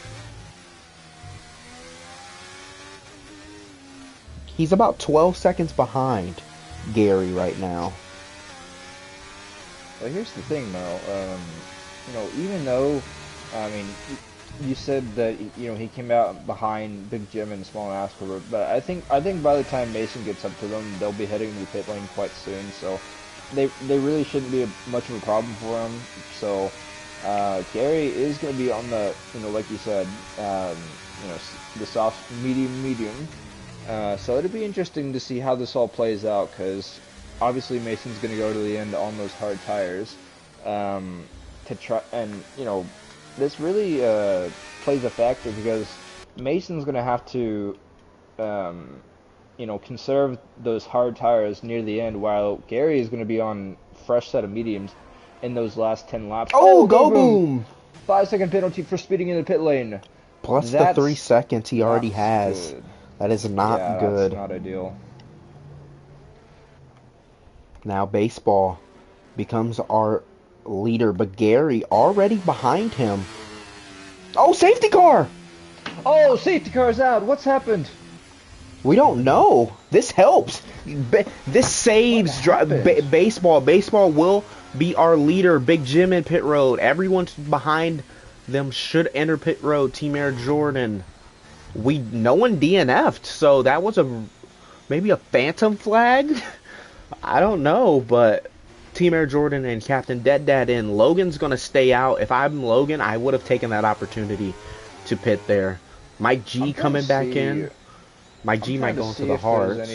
A: He's about 12 seconds behind Gary right now.
B: Well, here's the thing, though. Even though, you said that he came out behind Big Jim and Small and Asper, but I think by the time Mason gets up to them, they'll be heading to the pit lane quite soon. So they really shouldn't be much of a problem for him. So Gary is going to be on the like you said, the soft medium. So it'll be interesting to see how this all plays out because obviously Mason's going to go to the end on those hard tires to try and this really plays a factor because Mason's going to have to conserve those hard tires near the end while Gary is going to be on fresh set of mediums in those last 10 laps.
A: Oh,
B: Go
A: go
B: boom!
A: boom!
B: 5-second penalty for speeding in the pit lane.
A: Plus the
B: That's
A: 3 seconds he already
B: not
A: has.
B: good.
A: That is not
B: Yeah,
A: good.
B: that's not ideal.
A: Now baseball becomes our leader, but Gary already behind him. Oh, safety car!
B: Oh, safety car's out. What's happened?
A: We don't know. This helps. This saves baseball. Baseball will be our leader. Big Jim in pit road. Everyone behind them should enter pit road. Team Air Jordan. No one DNF'd, so that was maybe a phantom flag. I don't know, but Team Air Jordan and Captain Dead Dad in. Logan's gonna stay out. If I'm Logan, I would have taken that opportunity to pit there. Mike G coming back in. Mike G might go into the hearts.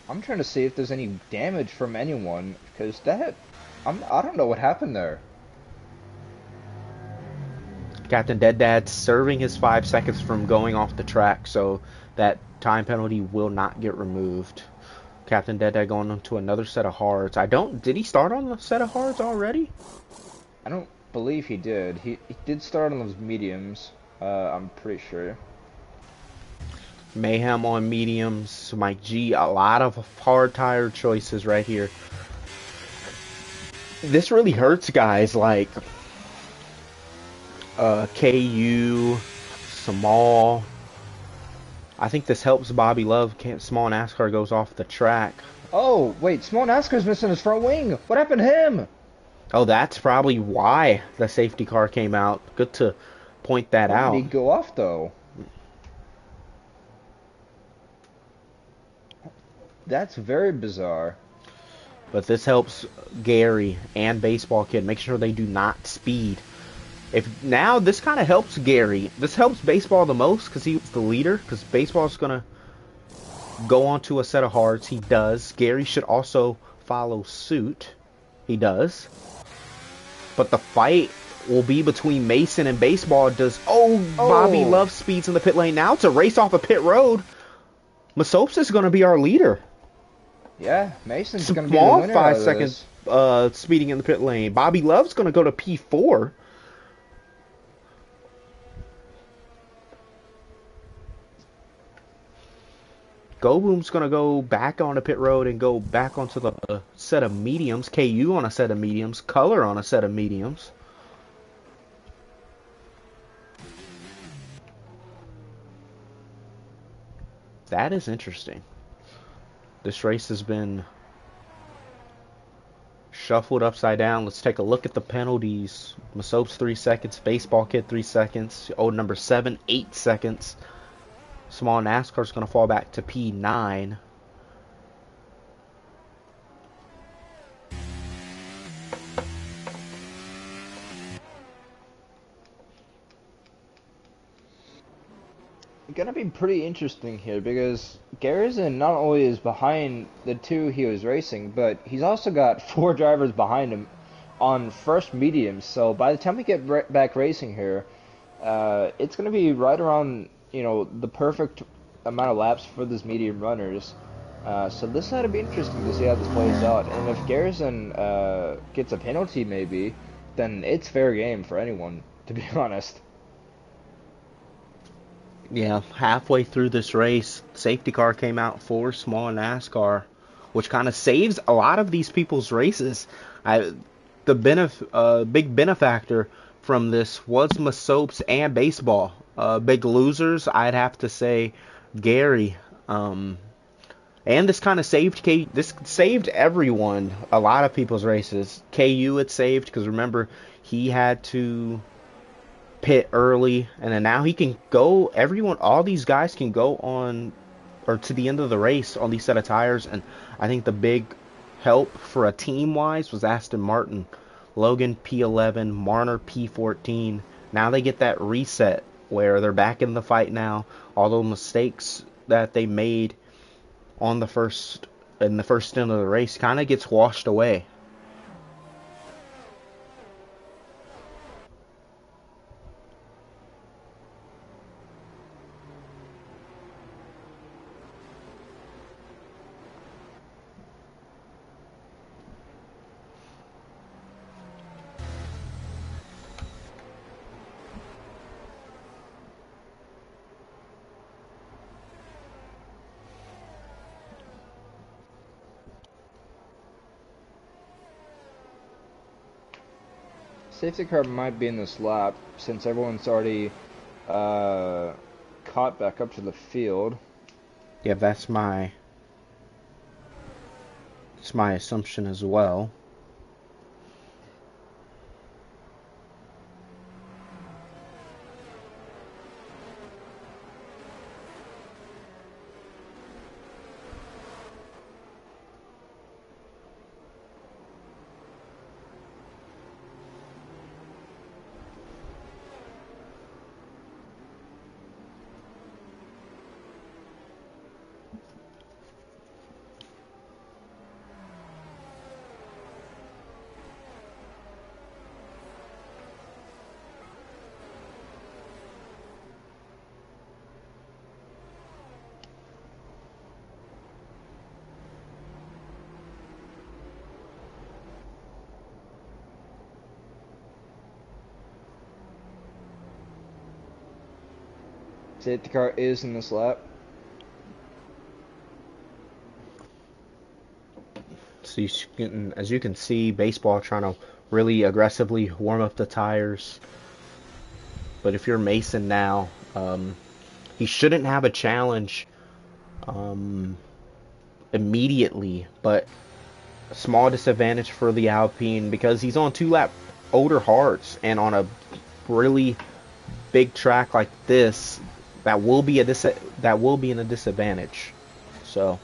B: I'm trying to see if there's any damage from anyone because I don't know what happened there.
A: Captain Dead Dad's serving his 5 seconds from going off the track, so that time penalty will not get removed. Captain Dead Dad going on to another set of hards. Did he start on the set of hards already?
B: I don't believe he did. He did start on those mediums. I'm pretty sure.
A: Mayhem on mediums. Mike G, a lot of hard tire choices right here. This really hurts guys like KU, Small. I think this helps Bobby Love. Small NASCAR goes off the track.
B: Oh, wait, Small NASCAR's missing his front wing. What happened to him?
A: Oh, that's probably why the safety car came out. Good to point that out.
B: Why did he go off, though? That's very bizarre.
A: But this helps Gary and Baseball Kid make sure they do not speed. Now this kind of helps Gary. This helps Baseball the most because he's the leader. Because Baseball's gonna go onto a set of hards. He does. Gary should also follow suit. He does. But the fight will be between Mason and Baseball. Bobby Love speeds in the pit lane. Now it's a race off a pit road. Masopes is gonna be our leader.
B: Yeah, Mason's going to be the winner
A: 5 seconds speeding in the pit lane. Bobby Love's going to go to P4. Go Boom's going to go back on the pit road and go back onto the set of mediums. KU on a set of mediums. Color on a set of mediums. That is interesting. This race has been shuffled upside down. Let's take a look at the penalties. Masopes 3 seconds. Baseball Kid 3 seconds. Old number 7, 8 seconds. Small NASCAR's going to fall back to P9.
B: Gonna be pretty interesting here because Garrison not only is behind the two he was racing, but he's also got 4 drivers behind him on first mediums. So by the time we get back racing here, it's gonna be right around the perfect amount of laps for these medium runners. So this ought to be interesting to see how this plays out. And if Garrison gets a penalty, maybe, then it's fair game for anyone, to be honest.
A: Yeah, halfway through this race, safety car came out for Small NASCAR, which kind of saves a lot of these people's races. The big benefactor from this was Masopes and Baseball. Big losers, I'd have to say Gary. And this kind of saved everyone, a lot of people's races. KU it saved because remember he had to pit early, and then now he can go. All these guys can go on or to the end of the race on these set of tires, and I think the big help for a team wise was Aston Martin. Logan P11, Marner P14. Now they get that reset where they're back in the fight now. All those mistakes that they made on the first stint of the race kind of gets washed away.
B: Safety car might be in this lap since everyone's already caught back up to the field.
A: Yeah, that's my assumption as well.
B: Safety car is in this lap.
A: So as you can see, baseball trying to really aggressively warm up the tires. But if you're Mason now, he shouldn't have a challenge immediately, but a small disadvantage for the Alpine because he's on 2-lap older hards, and on a really big track like this, that will be in a disadvantage. So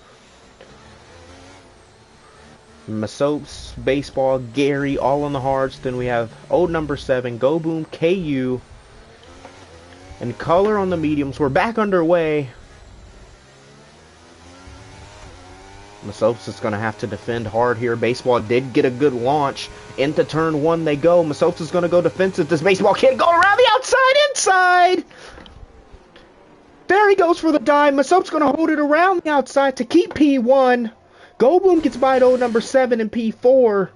A: Masopes, baseball, Gary, all on the hards. Then we have old number 7, Go Boom, KU, and Color on the mediums. We're back underway. Masopes is going to have to defend hard here. Baseball did get a good launch. Into turn 1 they go. Masopes is going to go defensive. This baseball can't go around the outside inside. There he goes for the dive. Masopes going to hold it around the outside to keep P1. Go Boom gets by at old number 7 and P4.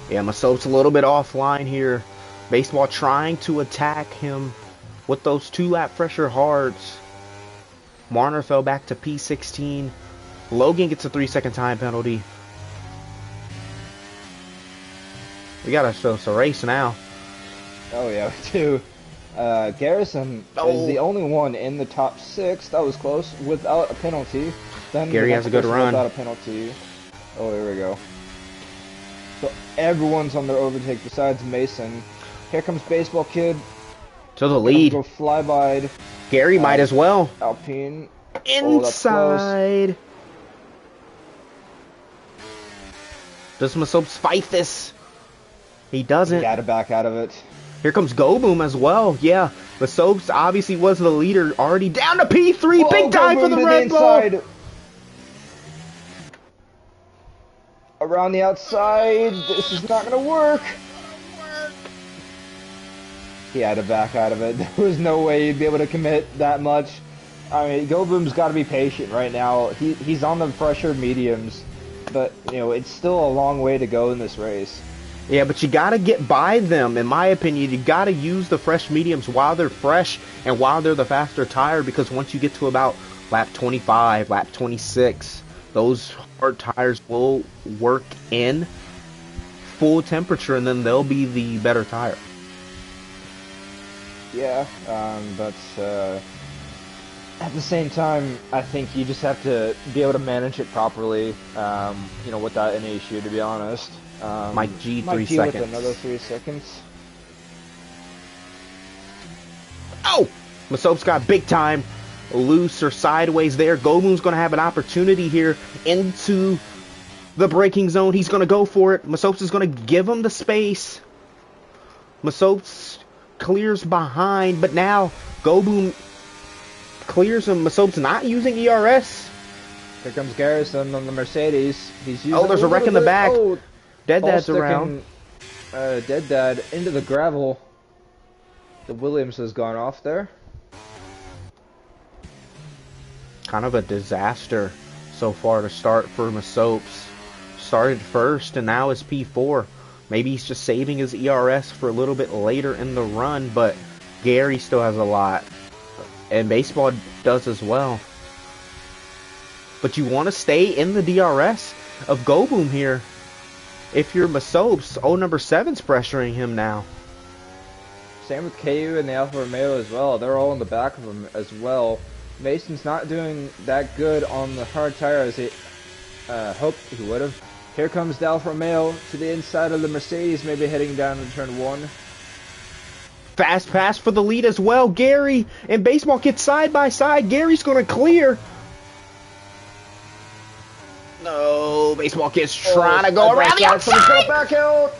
A: Yeah, Masopes a little bit offline here. Baseball trying to attack him with those 2-lap fresher hards. Marner fell back to P16. Logan gets a 3-second time penalty. We gotta show us a race now.
B: Oh yeah, we do. Garrison is the only one in the top 6. That was close without a penalty. Then
A: Gary has a good run
B: without a penalty. Oh, here we go. So everyone's on their overtake besides Mason. Here comes Baseball Kid.
A: To the lead.
B: Go flyby.
A: Gary might as well.
B: Alpine.
A: Inside. Does Masopes fight this? He doesn't.
B: Got to back out of it.
A: Here comes Go Boom as well. Yeah, Masopes obviously was the leader. Already down to P3.
B: Whoa,
A: big dive for the Red Bull.
B: Around the outside. This is not going to work. He had to back out of it. There was no way he'd be able to commit that much. I mean, Go Boom's got to be patient right now. He's on the fresher mediums, but you know it's still a long way to go in this race.
A: Yeah, but you got to get by them. In my opinion, you got to use the fresh mediums while they're fresh and while they're the faster tire, because once you get to about lap 25, lap 26, those hard tires will work in full temperature, and then they'll be the better tire.
B: Yeah, but at the same time, I think you just have to be able to manage it properly, you know, without any issue, to be honest.
A: Mike G,
B: Mike
A: 3
B: G with another
A: seconds.
B: 3 seconds.
A: Oh! Masop's got big time loose or sideways there. Goboom's going to have an opportunity here into the braking zone. He's going to go for it. Masop's is going to give him the space. Masop's clears behind, but now Goboom clears him. Masop's not using ERS.
B: Here comes Garrison on the Mercedes. He's using.
A: Oh, there's a wreck in the back.
B: Oh,
A: Dead Dad's around.
B: Dead Dad into the gravel. The Williams has gone off there.
A: Kind of a disaster so far to start for Masop's. Started first and now is P4. Maybe he's just saving his ERS for a little bit later in the run, but Gary still has a lot. And Baseball does as well. But you want to stay in the DRS of Goboom here. If you're Masop's, number 7's pressuring him now.
B: Same with KU and the Alfa Romeo as well. They're all in the back of him as well. Mason's not doing that good on the hard tire as he hoped he would have. Here comes the Alfa Romeo to the inside of the Mercedes, maybe heading down to turn 1.
A: Fast pass for the lead as well. Gary and Baseball Kid side by side. Gary's going to clear. No, Baseball Kid's trying to go around the outside.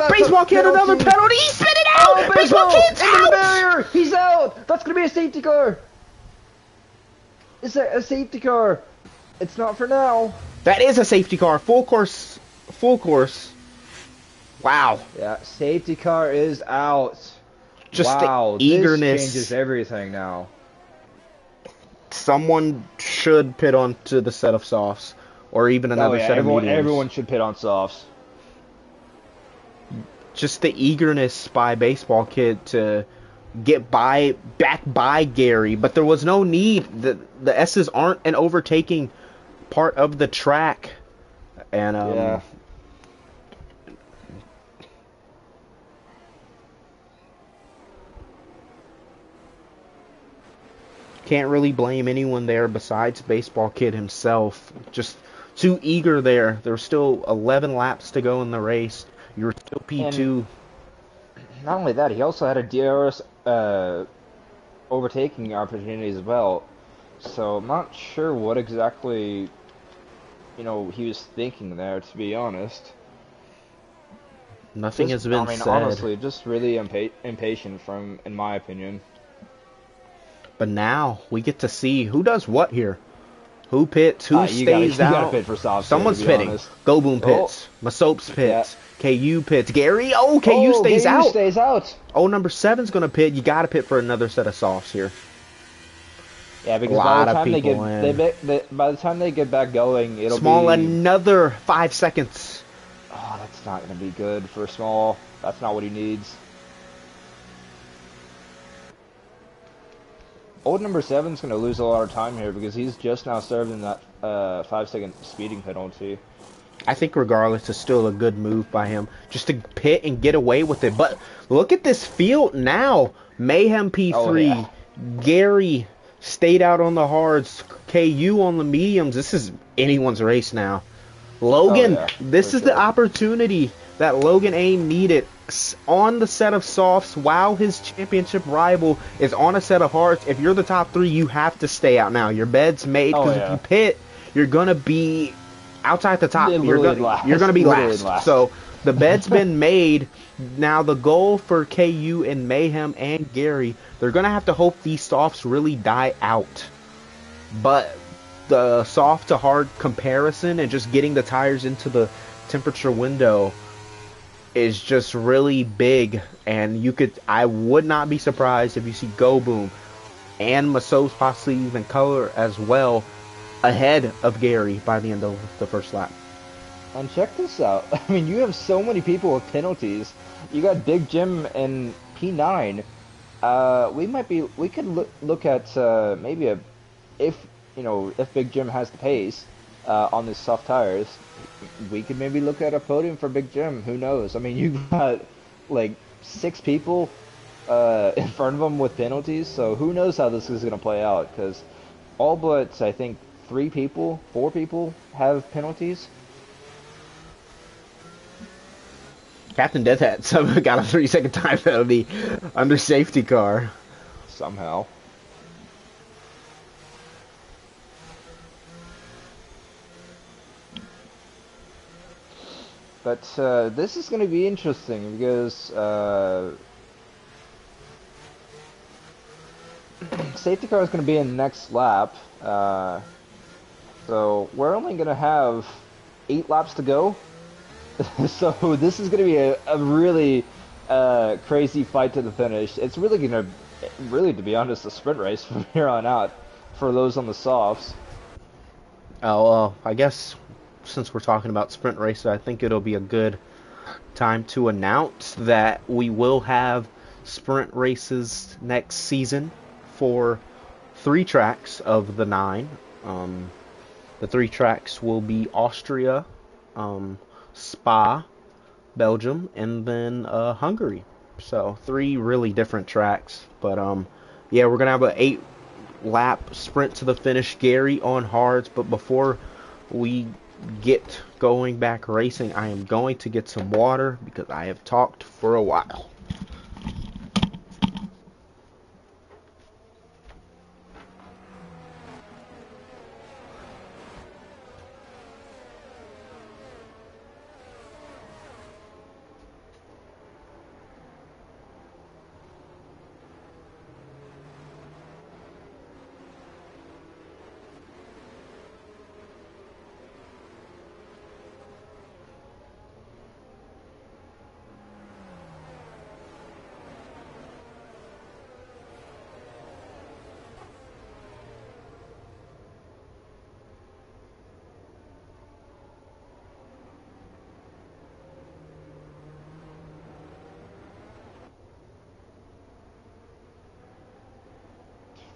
A: Baseball Kid, another penalty. He spit it out. Baseball Kid's out.
B: The barrier. He's out. That's going to be a safety car. Is that a safety car? It's not for now.
A: That is a safety car. Full course. Full course. Wow.
B: Yeah, safety car is out.
A: Just
B: wow,
A: the eagerness.
B: This changes everything now.
A: Someone should pit onto the set of softs. Or even another set of mediums.
B: Everyone should pit on softs.
A: Just the eagerness by Baseball Kid to get back by Gary. But there was no need. The S's aren't an overtaking part of the track. And
B: yeah.
A: Can't really blame anyone there besides Baseball Kid himself. Just too eager there. There were still 11 laps to go in the race. You were still P2.
B: And not only that, he also had a DRS overtaking opportunity as well. So I'm not sure what exactly, he was thinking there, to be honest.
A: Nothing has been said.
B: Honestly, just really impatient in my opinion.
A: But now we get to see who does what here. Who pits, who stays out.
B: You gotta pit for soft.
A: Someone's pitting.
B: Honest.
A: Goboom pits. Masop's pits. Yeah. KU pits. Gary, KU stays out.
B: Stays out.
A: Number 7's going to pit. You got to pit for another set of softs here.
B: Yeah, because by the time they get back going, it'll
A: Small,
B: be...
A: another 5 seconds.
B: Oh, that's not going to be good for Small. That's not what he needs. Old number 7's going to lose a lot of time here because he's just now serving that 5-second speeding penalty.
A: I think regardless, it's still a good move by him just to pit and get away with it. But look at this field now. Mayhem P3, Gary stayed out on the hards, KU on the mediums. This is anyone's race now. Logan, this is the opportunity that Logan A needed on the set of softs while his championship rival is on a set of hards. If you're the top 3, you have to stay out now. Your bed's made because if you pit, you're going to be outside the top. You're going to be last. So the bed's been made. Now the goal for KU and Mayhem and Gary, they're going to have to hope these softs really die out. But the soft to hard comparison and just getting the tires into the temperature window is just really big, and I would not be surprised if you see Goboom and Masop's possibly even Color as well ahead of Gary by the end of the first lap.
B: And check this out. I mean, you have so many people with penalties. You got Big Jim and P9. We could look at maybe if Big Jim has the pace on the soft tires, we could maybe look at a podium for Big Jim. Who knows? I mean, you got like 6 people in front of him with penalties, so who knows how this is going to play out, because all but I think 4 people have penalties.
A: Captain Deathhead somehow got a 3-second time penalty under safety car.
B: Somehow. But this is going to be interesting because safety car is going to be in the next lap. So we're only going to have 8 laps to go. So this is going to be a really crazy fight to the finish. It's really going to, to be honest, a sprint race from here on out for those on the softs.
A: Oh, I guess since we're talking about sprint races, I think it'll be a good time to announce that we will have sprint races next season for 3 tracks of the 9. The 3 tracks will be Austria, Spa, Belgium, and then Hungary. So 3 really different tracks. But yeah, we're gonna have an 8-lap sprint to the finish. Gary on hards. But before we get going back racing, I am going to get some water because I have talked for a while.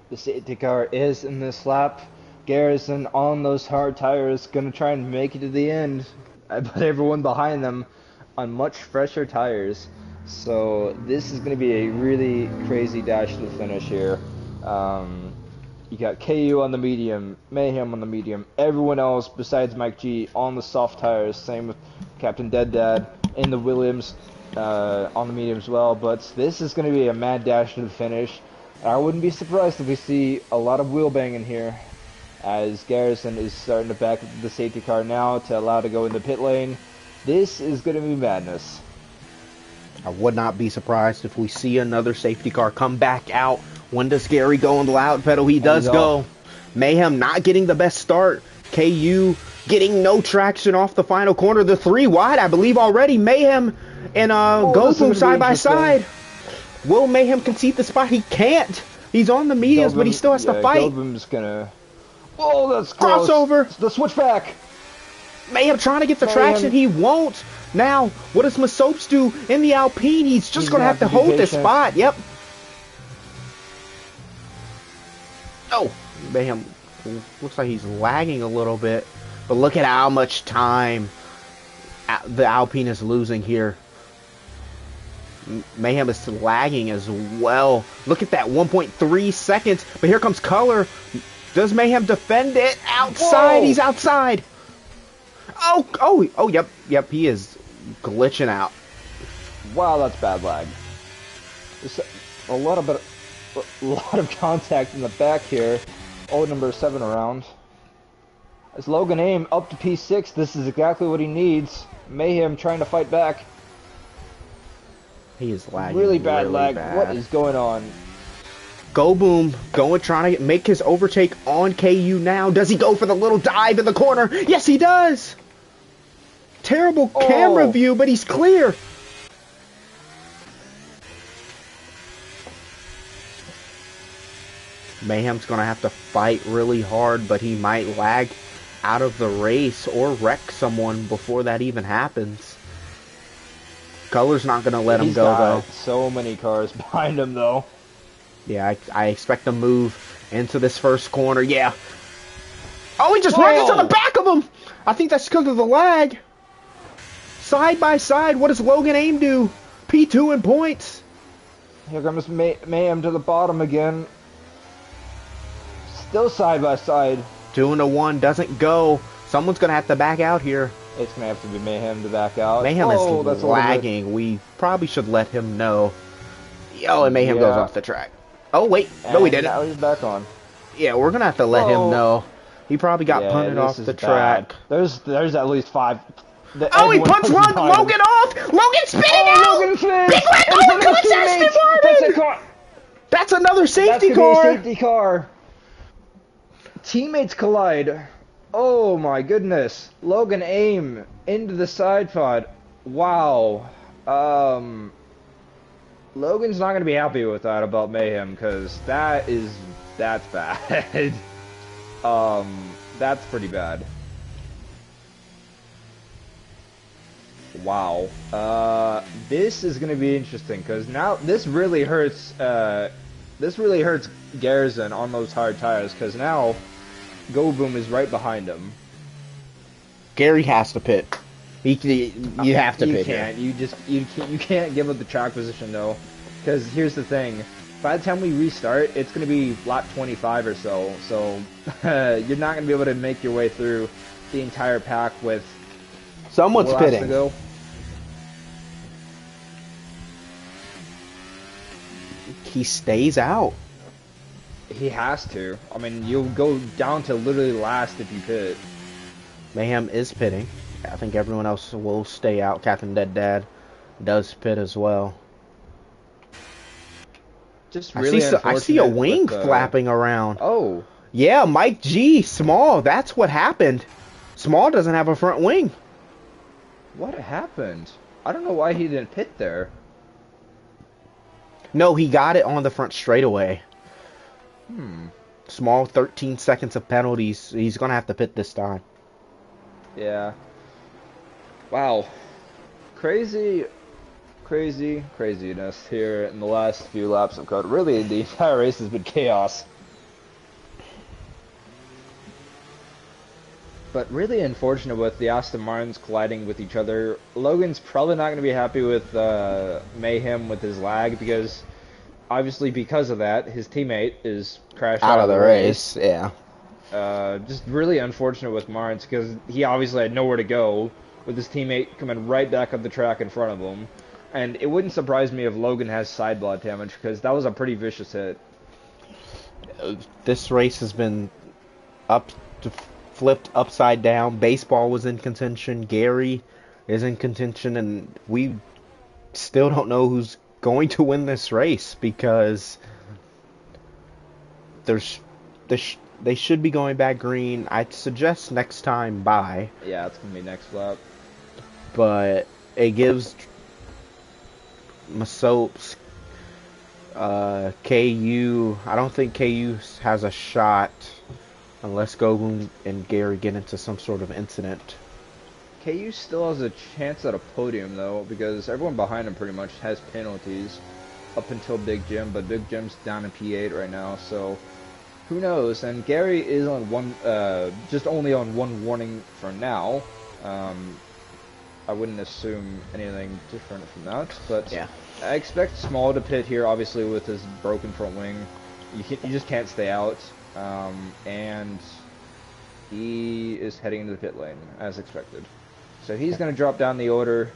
B: The safety car is in this lap. Garrison on those hard tires, gonna try and make it to the end. I put everyone behind them on much fresher tires. So this is gonna be a really crazy dash to the finish here. You got KU on the medium, Mayhem on the medium, everyone else besides Mike G on the soft tires. Same with Captain Dead Dad in the Williams on the medium as well. But this is gonna be a mad dash to the finish. I wouldn't be surprised if we see a lot of wheel banging here, as Garrison is starting to back the safety car now to allow to go in the pit lane. This is going to be madness.
A: I would not be surprised if we see another safety car come back out. When does Gary go on the loud pedal? He does go. Mayhem not getting the best start. KU getting no traction off the final corner. The 3 wide, I believe already. Mayhem and Goku side by side. Will Mayhem concede the spot? He can't. He's on the mediums, but he still has to fight.
B: Gilbum's gonna... Oh, that's close.
A: Crossover.
B: The switchback.
A: Mayhem trying to get the traction. He won't. Now, what does Masopes do in the Alpine? He's just going to have to hold this spot. Yep. Oh, Mayhem looks like he's lagging a little bit. But look at how much time the Alpine is losing here. Mayhem is lagging as well. Look at that, 1.3 seconds. But here comes Color. Does Mayhem defend it? Outside. Whoa. He's outside. Oh, yep. He is glitching out.
B: Wow, that's bad lag. There's a lot of contact in the back here. Oh, number 7 around. As Logan Aim up to P6, this is exactly what he needs. Mayhem trying to fight back.
A: He is lagging.
B: Really bad lag. What is going on?
A: Go Boom trying to make his overtake on KU now. Does he go for the little dive in the corner? Yes, he does. Terrible camera view, but he's clear. Mayhem's going to have to fight really hard, but he might lag out of the race or wreck someone before that even happens. Color's not going to let him go, though.
B: So many cars behind him, though.
A: Yeah, I expect to move into this first corner. Yeah. Oh, he just ran into the back of him. I think that's because of the lag. Side by side, what does Logan Aim do? P2 in points.
B: Here comes Mayhem to the bottom again. Still side by side.
A: 2-1 doesn't go. Someone's going to have to back out here.
B: It's gonna have to be Mayhem to back out.
A: Mayhem is
B: Oh, that's a little bit.
A: lagging. We probably should let him know. Oh, and Mayhem goes
B: Yeah,
A: off the track. Oh, wait. No, we
B: and
A: didn't.
B: now he's back on.
A: Yeah, we're going to have to let him
B: Whoa.
A: know. He probably got
B: Yeah,
A: punted
B: this
A: off
B: is
A: the
B: bad.
A: track.
B: There's at least 5.
A: Oh, he
B: Everyone
A: punts
B: comes behind him.
A: Logan off! Logan spinning
B: Oh,
A: out!
B: Logan
A: Big
B: spins
A: red
B: in
A: going
B: front of
A: to
B: his
A: his Aston
B: teammates. That's a
A: Martin!
B: car.
A: That's another
B: That's
A: safety
B: gonna be a
A: car!
B: safety car. Teammates collide. Oh my goodness. Logan aim into the side pod. Wow. Logan's not gonna be happy with that about Mayhem, because that's bad. That's pretty bad. Wow. This is gonna be interesting, because now this really hurts Garrison on those hard tires, because now Go Boom is right behind him.
A: Gary has to pit. You have to
B: you
A: pit
B: can't.
A: here.
B: You can't give up the track position though, because here's the thing. By the time we restart, it's gonna be lap 25 or so. So you're not gonna be able to make your way through the entire pack with
A: Someone's
B: what else to
A: pitting.
B: go.
A: He stays out.
B: He has to. I mean, you'll go down to literally last if you pit.
A: Mayhem is pitting. I think everyone else will stay out. Captain Dead Dad does pit as well.
B: Just really
A: I see a
B: unfortunate
A: wing
B: with,
A: flapping around.
B: Oh,
A: Yeah, Mike G, Small. That's what happened. Small doesn't have a front wing.
B: what happened? I don't know why he didn't pit there.
A: No, he got it on the front straightaway. Small, 13 seconds of penalties. He's going to have to pit this time.
B: Yeah. Wow. Craziness here in the last few laps of COTA. Really, the entire race has been chaos. But really unfortunate with the Aston Martins colliding with each other. Logan's probably not going to be happy with Mayhem with his lag, because obviously because of that, his teammate is crashed
A: Out of the race, yeah.
B: Just really unfortunate with Martins, because he obviously had nowhere to go with his teammate coming right back up the track in front of him. And it wouldn't surprise me if Logan has sideblood damage, because that was a pretty vicious hit.
A: This race has been flipped upside down. Baseball was in contention. Gary is in contention, and we still don't know who's going to win this race, because they should be going back green. I'd suggest next time bye.
B: Yeah, it's going to be next lap.
A: But it gives Masopes, KU. I don't think KU has a shot unless Gogun and Gary get into some sort of incident.
B: KU still has a chance at a podium, though, because everyone behind him pretty much has penalties up until Big Jim, but Big Jim's down in P8 right now, so who knows? And Gary is on just only on one warning for now. I wouldn't assume anything different from that, but
A: yeah.
B: I expect Small to pit here, obviously with his broken front wing. You just can't stay out, and he is heading into the pit lane as expected. So he's going to drop down the order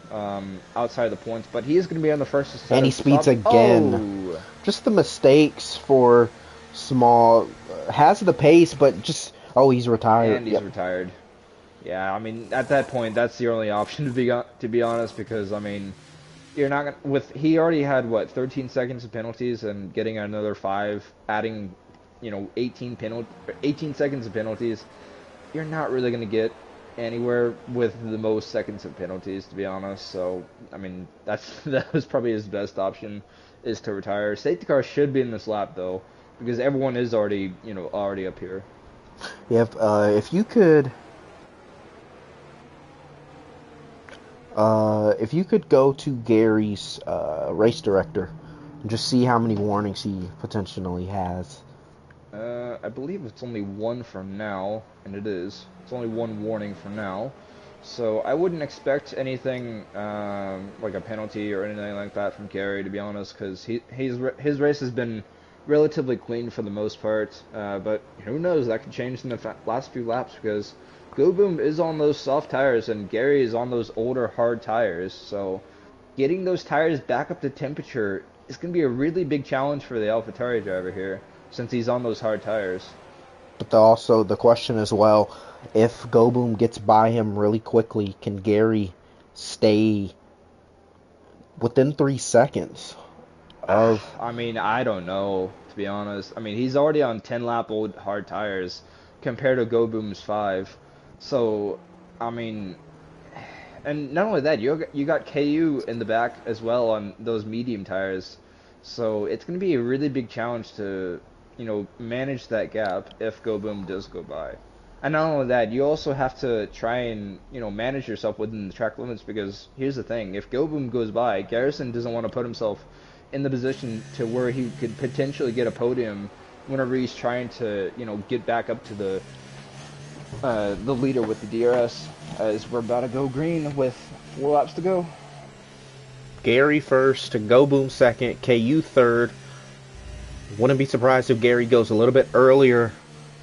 B: outside of the points, but he is going to be on the first set.
A: And he speeds again. Oh. Just the mistakes for Small. Has the pace, but just he's retired.
B: And he's retired. Yeah, I mean, at that point, that's the only option to be honest, because I mean, you're not gonna, he already had what 13 seconds of penalties, and getting another 5, adding 18 seconds of penalties. You're not really gonna get anywhere with the most seconds of penalties, to be honest. So I mean, that was probably his best option, is to retire. Safety car should be in this lap though, because everyone is already already up here.
A: Yeah, if you could. If you could go to Gary's race director and just see how many warnings he potentially has.
B: I believe it's only one for now, and it is. It's only one warning for now. So I wouldn't expect anything like a penalty or anything like that from Gary, to be honest, because his race has been relatively clean for the most part. But who knows? That could change in the last few laps, because Go Boom is on those soft tires and Gary is on those older hard tires. So getting those tires back up to temperature is going to be a really big challenge for the AlphaTauri driver here, since he's on those hard tires.
A: But also the question as well, if Go Boom gets by him really quickly, can Gary stay within 3 seconds of?
B: I mean, I don't know, to be honest. I mean, he's already on 10 lap old hard tires compared to Go Boom's 5. So, I mean, and not only that, you got KU in the back as well on those medium tires. So it's going to be a really big challenge to, manage that gap if Go Boom does go by. And not only that, you also have to try and, manage yourself within the track limits, because here's the thing, if Go Boom goes by, Garrison doesn't want to put himself in the position to where he could potentially get a podium whenever he's trying to, get back up to the leader with the DRS, as we're about to go green with 4 laps to go.
A: Gary first, Go Boom second, KU third. Wouldn't be surprised if Gary goes a little bit earlier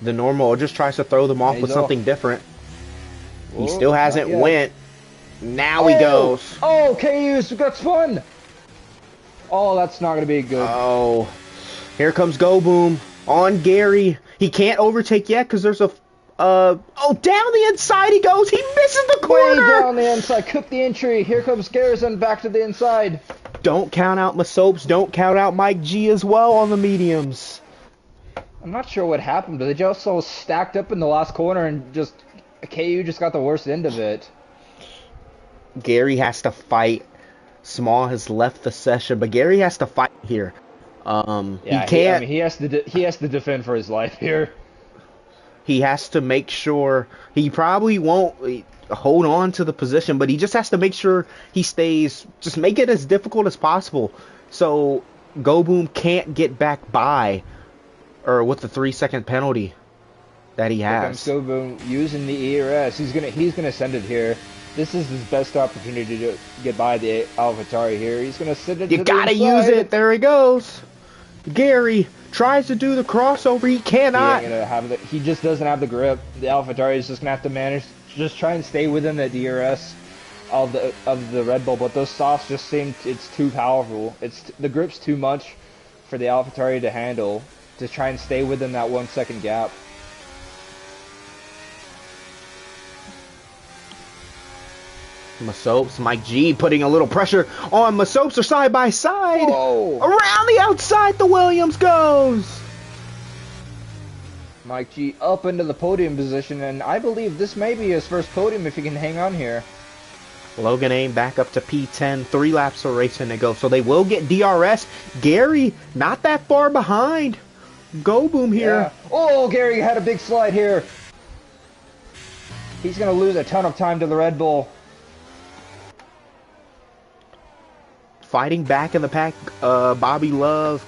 A: than normal or just tries to throw them off with something different. He still hasn't went. Now he goes.
B: Oh, KU's got spun. Oh, that's not going to be good.
A: Oh, here comes Go Boom on Gary. He can't overtake yet because there's a down the inside he goes. He misses the corner.
B: Way down the inside. Cook the entry. Here comes Garrison back to the inside.
A: Don't count out Masopes. Don't count out Mike G as well on the mediums.
B: I'm not sure what happened, but they just all stacked up in the last corner and just KU just got the worst end of it.
A: Gary has to fight. Small has left the session, but Gary has to fight here. He can't.
B: He has to defend for his life here.
A: He has to make sure he probably won't hold on to the position, but he just has to make sure he stays. Just make it as difficult as possible, so Go Boom can't get back by, or with the 3-second penalty that he has.
B: Go Boom using the ERS. He's gonna send it here. This is his best opportunity to get by the AlphaTauri here. He's gonna send it.
A: You gotta use it. There he goes. Gary tries to do the crossover. He cannot.
B: He just doesn't have the grip. The AlphaTauri is just gonna have to manage. Just try and stay within the DRS of the Red Bull. But those softs just seem it's too powerful. The grip's too much for the AlphaTauri to handle. To try and stay within that 1 second gap.
A: Masopes, Mike G putting a little pressure on Masopes. They're side by side.
B: Whoa.
A: Around the outside, the Williams goes.
B: Mike G up into the podium position, and I believe this may be his first podium if he can hang on here.
A: Logan Aim back up to P10. 3 laps of racing to go, so they will get DRS. Gary not that far behind. Go Boom here.
B: Yeah. Oh, Gary had a big slide here. He's going to lose a ton of time to the Red Bull.
A: Fighting back in the pack, Bobby Love,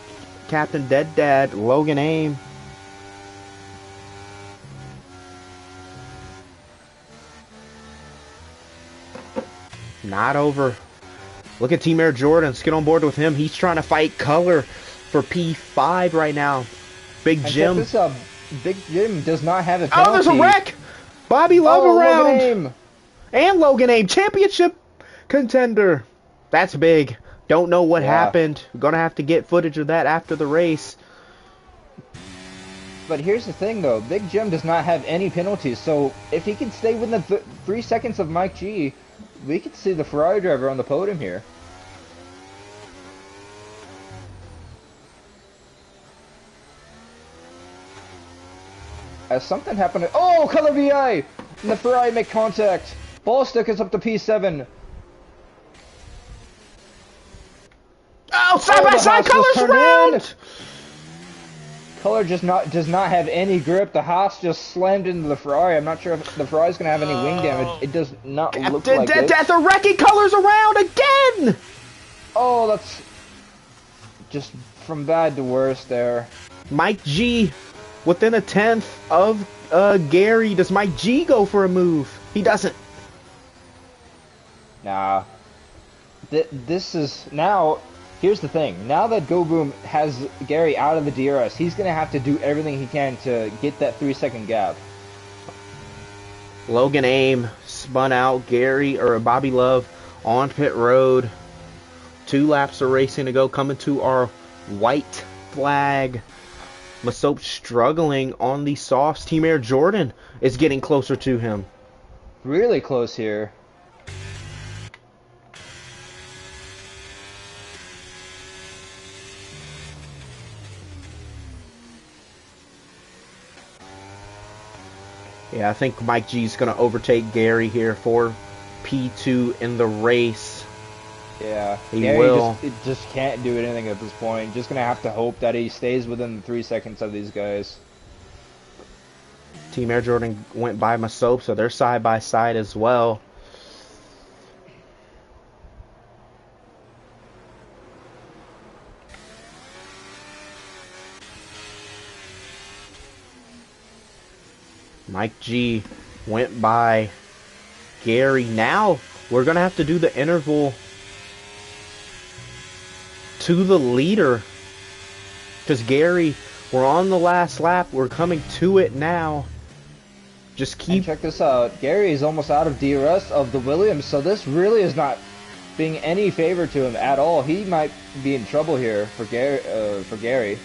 A: Captain Dead Dad, Logan Aim. Not over. Look at Team Air Jordan. Let's get on board with him. He's trying to fight color for P5 right now. Big Jim.
B: This Big Jim does not have a penalty.
A: Oh, there's a wreck! Bobby Love around.
B: Logan Aim.
A: And Logan Aim, championship contender. That's big. Don't know what happened. We're going to have to get footage of that after the race.
B: But here's the thing, though. Big Jim does not have any penalties. So if he can stay within 3 seconds of Mike G, we could see the Ferrari driver on the podium here. As something happened. Oh, Color VI! And the Ferrari make contact. Ball stick is up to P7.
A: Oh, side by side, Color's around!
B: Color does not have any grip. The Haas just slammed into the Ferrari. I'm not sure if the Ferrari's gonna have any wing damage. It does not look like it.
A: The wrecking Color's around again!
B: Oh, that's just from bad to worse there.
A: Mike G within a 10th of Gary. Does Mike G go for a move? He doesn't.
B: Nah. This is now. Here's the thing. Now that Go Boom has Gary out of the DRS, he's going to have to do everything he can to get that 3 second gap.
A: Logan Aim spun out. Gary or Bobby Love on pit road. 2 laps of racing to go. Coming to our white flag. Masop struggling on the softs. Team Air Jordan is getting closer to him.
B: Really close here.
A: Yeah, I think Mike G's going to overtake Gary here for P2 in the race.
B: Yeah,
A: He
B: Gary
A: will.
B: just can't do anything at this point. Just gonna have to hope that he stays within the 3 seconds of these guys.
A: Team Air Jordan went by Masop, so they're side by side as well. Mike G went by Gary. Now we're going to have to do the interval to the leader. Because Gary, we're on the last lap. We're coming to it now. Just keep...
B: And check this out. Gary is almost out of DRS of the Williams, so this really is not being any favor to him at all. He might be in trouble here for Gary.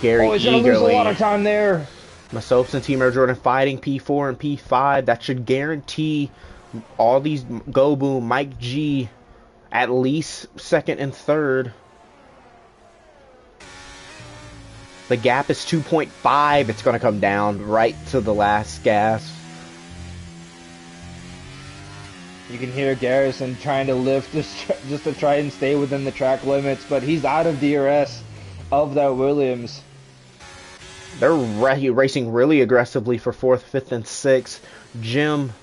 A: Gary
B: he's gonna lose a lot of time there.
A: Masopes and Team Air Jordan fighting P4 and P5. That should guarantee all these Go Boom, Mike G, at least second and third. The gap is 2.5. It's going to come down right to the last gas.
B: You can hear Garrison trying to lift just to try and stay within the track limits, but he's out of DRS of that Williams.
A: They're racing really aggressively for 4th, 5th, and 6th. Jim,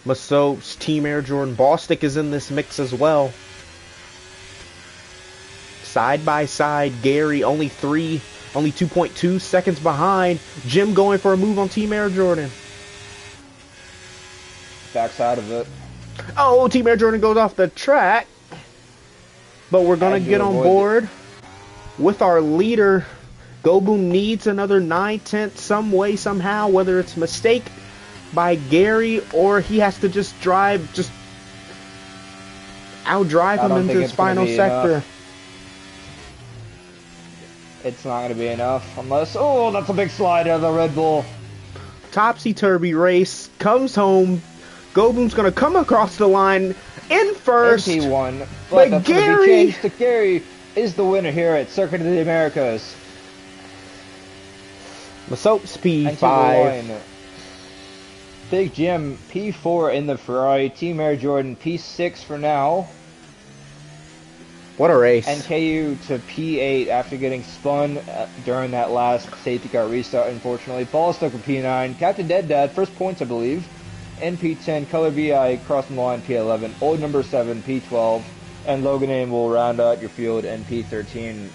A: Masopes, Team Air Jordan, Ballstick is in this mix as well. Side by side, Gary only 2.2 seconds behind. Jim going for a move on Team Air Jordan.
B: Backside of it.
A: Oh, Team Air Jordan goes off the track. But we're going to get on board with our leader. Go Boom needs another 9/10 some way, somehow, whether it's a mistake by Gary or he has to just outdrive him into his final sector.
B: Enough. It's not going to be enough unless... Oh, that's a big slide out of the Red Bull.
A: Topsy-turvy race comes home. Go Boom's going to come across the line in first.
B: MP1. But that's going to be changed to Gary is the winner here at Circuit of the Americas.
A: Masopes P5.
B: Big Jim P4 in the Ferrari. Team Air Jordan P6 for now.
A: What a race.
B: And KU to P8 after getting spun during that last safety car restart, unfortunately. Paul stuck with P9. Captain Dead Dad, first points, I believe. And P10. Color VI crossing the line P11. Old number 7, P12. And Logan Aim will round out your field in P13.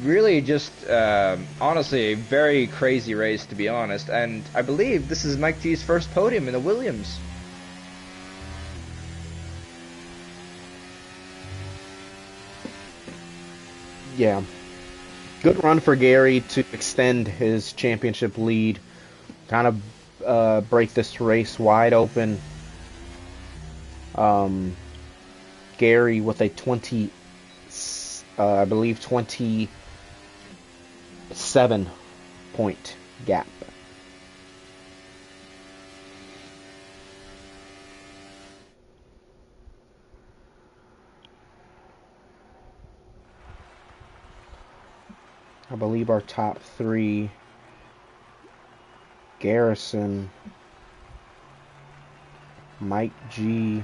B: Really just, honestly, a very crazy race, to be honest. And I believe this is Mike G's first podium in the Williams.
A: Yeah. Good run for Gary to extend his championship lead. Kind of break this race wide open. Gary with a 27 point gap. I believe our top 3, Garrison, Mike G,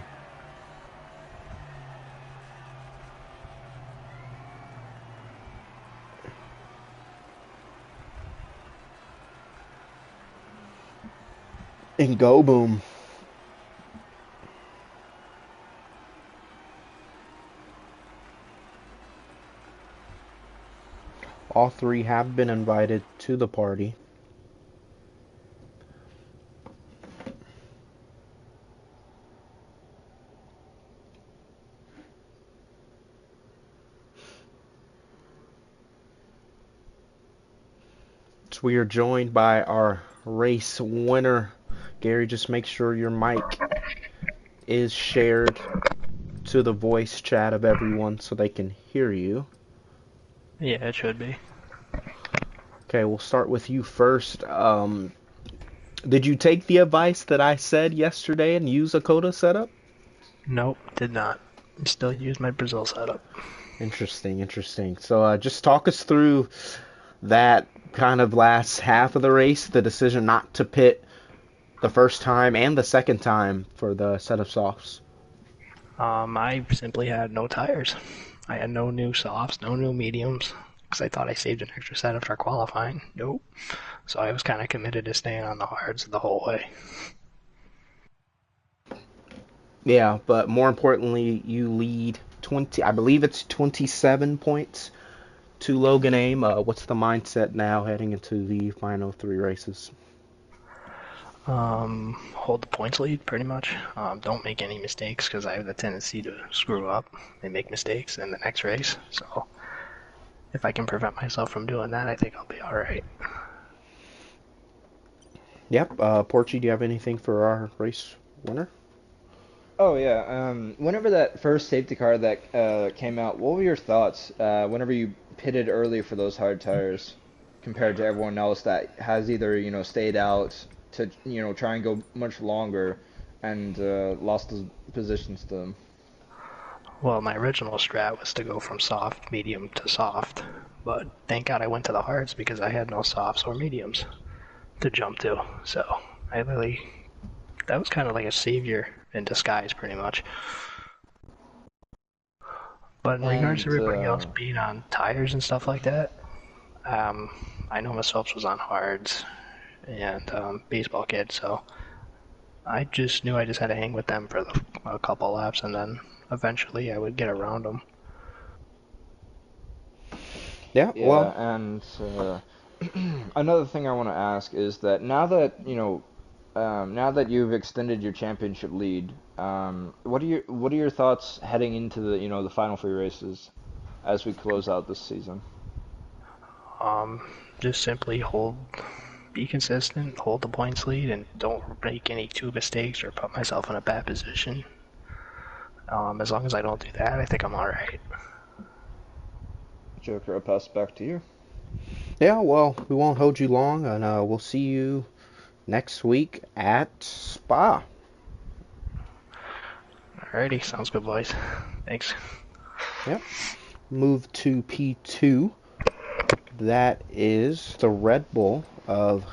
A: and Go Boom. All 3 have been invited to the party. We are joined by our race winner. Gary, just make sure your mic is shared to the voice chat of everyone so they can hear you.
C: Yeah, it should be.
A: Okay, we'll start with you first. Did you take the advice that I said yesterday and use a COTA setup?
C: Nope, did not. Still use my Brazil setup.
A: Interesting, interesting. So just talk us through that kind of last half of the race, the decision not to pit the first time and the second time for the set of softs.
C: I simply had no tires. I had no new softs, no new mediums, because I thought I saved an extra set after qualifying. Nope. So I was kind of committed to staying on the hards the whole way.
A: Yeah, but more importantly, you lead 20, I believe it's 27 points to Logan Aim. What's the mindset now heading into the final three races?
C: Hold the points lead pretty much. Don't make any mistakes because I have the tendency to screw up and make mistakes in the next race. So if I can prevent myself from doing that, I think I'll be all right.
A: Yep. Porchy, do you have anything for our race winner?
B: Oh yeah. Whenever that first safety car that came out, what were your thoughts? Whenever you pitted early for those hard tires, compared to everyone else that has either stayed out to try and go much longer, and lost those positions to them.
C: Well, my original strat was to go from soft, medium to soft, but thank God I went to the hards because I had no softs or mediums to jump to. So I really, that was kind of like a savior in disguise, pretty much. But in regards to
B: And
C: everybody else being on tires and stuff like that, um, I know myself was on hards and baseball kid, so I just knew I just had to hang with them for a couple laps, and then eventually I would get around them.
A: Yeah.
B: yeah,
A: Well,
B: and another thing I want to ask is that now that you've extended your championship lead, what are your thoughts heading into the final three races as we close out this season?
C: Um, just simply be consistent, hold the points lead, and don't make any two mistakes or put myself in a bad position. As long as I don't do that, I think I'm all right.
B: Joker, I'll pass it back to you.
A: yeah. Well, we won't hold you long, and we'll see you next week at Spa.
C: Alrighty, sounds good, boys. Thanks.
A: Yep. Move to P2. That is the Red Bull of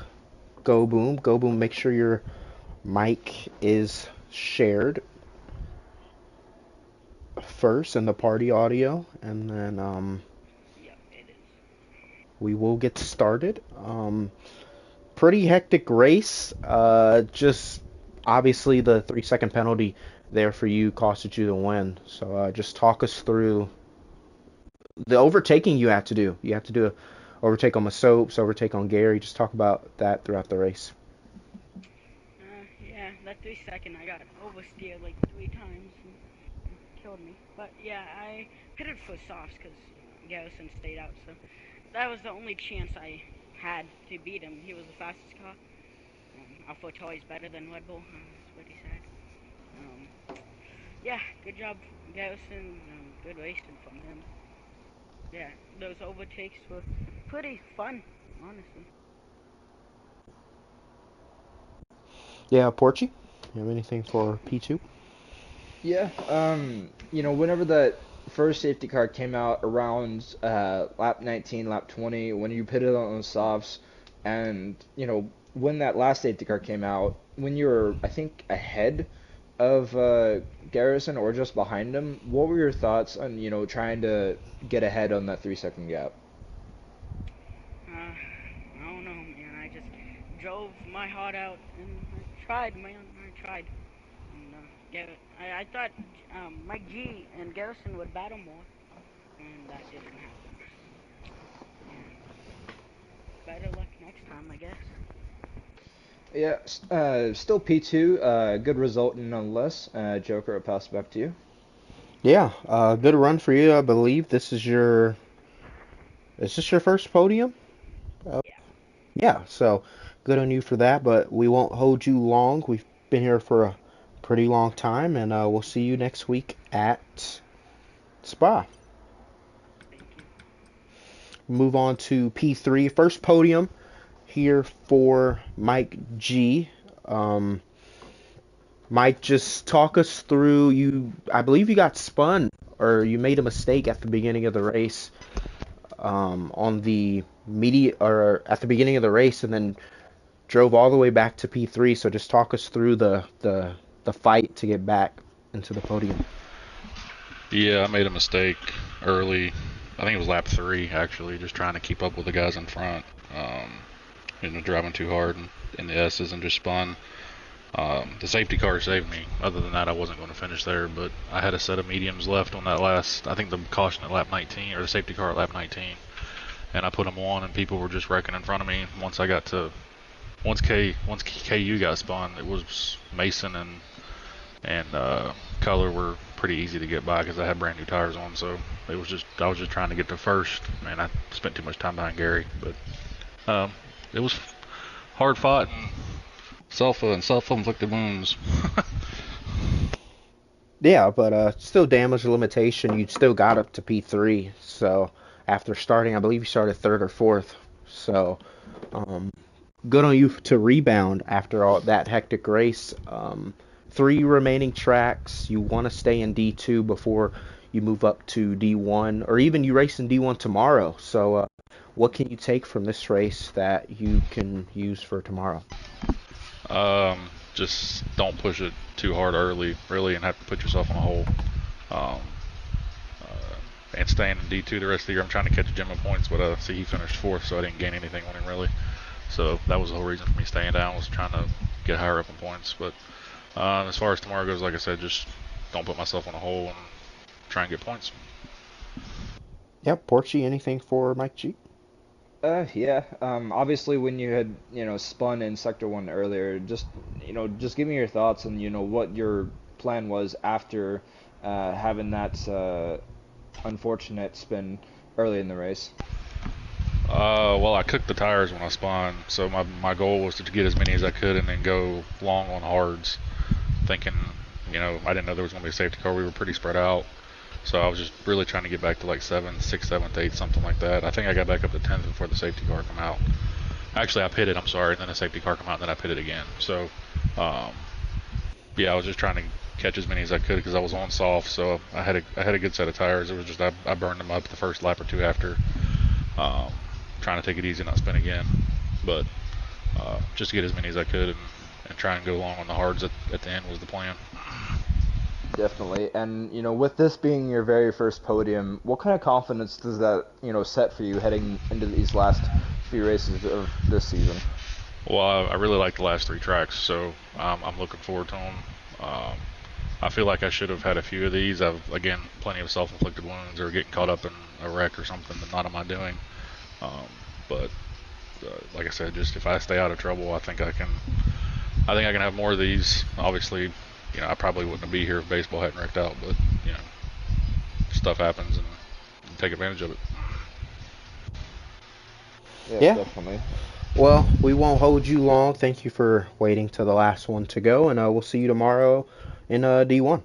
A: Go Boom. Go Boom, make sure your mic is shared first in the party audio, and then
D: Yep, it is.
A: we will get started. Pretty hectic race. Just obviously the 3 second penalty there for you costed you the win. So just talk us through the overtaking you had to do. You have to do a overtake on Masopes, overtake on Gary. Just talk about that throughout the race.
D: Yeah, that 3 second I got oversteered like 3 times and killed me. But yeah, I pitted for softs because Garrison stayed out, so that was the only chance I had to beat him. He was the fastest car. Alpha Toy's better than Red Bull. That's what he said. Um, yeah, good job, Garrison. Good racing from him. Yeah, those overtakes were pretty fun, honestly.
A: Yeah, Porchy, you have anything for P2?
B: Yeah, whenever that first safety car came out around lap 19, lap 20, when you pitted on the softs, and when that last safety car came out, when you were, I think, ahead of Garrison or just behind him, what were your thoughts on trying to get ahead on that 3 second gap?
D: I don't know, man. I just drove my heart out and I tried, man. I tried. And I thought Mike G and Garrison would battle more, and that didn't happen. So yeah, better luck next time, I guess.
B: Yeah, still P2, good result nonetheless. Joker, I'll pass it back to you.
A: Yeah, good run for you. I believe this is your first podium. Uh,
D: Yeah.
A: Yeah, so good on you for that, but we won't hold you long. We've been here for a pretty long time, and we'll see you next week at Spa.
D: Thank you.
A: Move on to P3, first podium here for Mike G. Um, Mike, just talk us through you. I believe you got spun or you made a mistake at the beginning of the race on the media or at the beginning of the race, and then drove all the way back to P3. So just talk us through the fight to get back into the podium.
E: Yeah, I made a mistake early. I think it was lap 3 actually, just trying to keep up with the guys in front. Driving too hard in the S's and just spun. The safety car saved me. Other than that, I wasn't going to finish there, but I had a set of mediums left on that last, I think the caution at lap 19, or the safety car at lap 19, and I put them on, and people were just wrecking in front of me. Once KU got spun, it was Mason and Color were pretty easy to get by because I had brand new tires on, so I was just trying to get to first. Man, I spent too much time behind Gary, but it was hard fought and self-inflicted wounds.
A: Yeah, but still damage limitation. You still got up to P3. So after starting, I believe you started third or fourth. So um, good on you to rebound after all that hectic race. Three remaining tracks. You want to stay in D2 before you move up to D1, or even you race in D1 tomorrow. So what can you take from this race that you can use for tomorrow?
E: Just don't push it too hard early, really, and have to put yourself in a hole. Um, and staying in D2 the rest of the year. I'm trying to catch Gemma points, but see he finished fourth, so I didn't gain anything on him really. So that was the whole reason for me staying down, was trying to get higher up in points. But as far as tomorrow goes, like I said, just don't put myself in a hole and try and get points.
A: Yep, Porchy, anything for Mike G?
B: Yeah. Obviously, when you had, spun in Sector 1 earlier, just give me your thoughts on, what your plan was after having that unfortunate spin early in the race.
E: Well, I cooked the tires when I spun, so my goal was to get as many as I could and then go long on hards, thinking, I didn't know there was going to be a safety car. We were pretty spread out. So I was just really trying to get back to like 7th, 6th, 7th, 8th, something like that. I think I got back up to 10th before the safety car come out. Actually, I pitted, I'm sorry, and then the safety car come out, and then I pitted again. So, yeah, I was just trying to catch as many as I could because I was on soft, so I had a good set of tires. It was just I burned them up the first lap or two after, trying to take it easy and not spin again. But just to get as many as I could and try and go long on the hards at the end was the plan.
B: Definitely. And, with this being your very first podium, what kind of confidence does that, set for you heading into these last few races of this season?
E: Well, I really like the last 3 tracks, so I'm looking forward to them. I feel like I should have had a few of these. I've, again, plenty of self-inflicted wounds or getting caught up in a wreck or something that not on my doing. But like I said, just if I stay out of trouble, I think I can have more of these. Obviously, I probably wouldn't be here if baseball hadn't wrecked out, but stuff happens and take advantage of it.
B: Yeah,
A: Yeah.
B: definitely.
A: Well, we won't hold you long. Thank you for waiting to the last one to go, and we'll see you tomorrow in D1.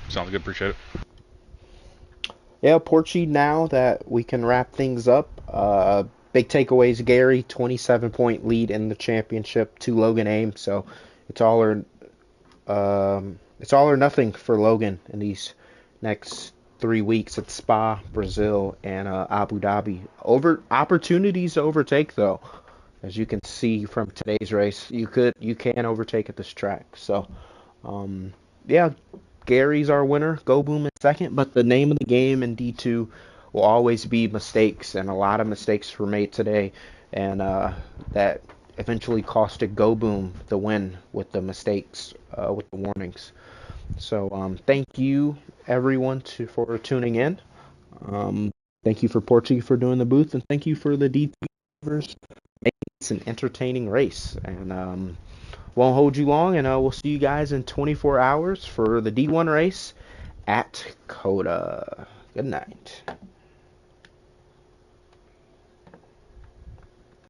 E: Sounds good. Appreciate it.
A: Yeah, Porchy, now that we can wrap things up, big takeaways, Gary, 27-point lead in the championship to Logan Ames, so it's all or it's all or nothing for Logan in these next 3 weeks at Spa, Brazil, and Abu Dhabi. Opportunities to overtake though, as you can see from today's race, you can overtake at this track. So, yeah, Gary's our winner. Go Boom in second, but the name of the game in D2 will always be mistakes, and a lot of mistakes were made today, and that eventually costed Go Boom the win with the mistakes, with the warnings. So thank you everyone for tuning in. Thank you for Portugal for doing the booth, and thank you for the D2 viewers. It's an entertaining race, and won't hold you long. And we'll see you guys in 24 hours for the D1 race at COTA. Good night.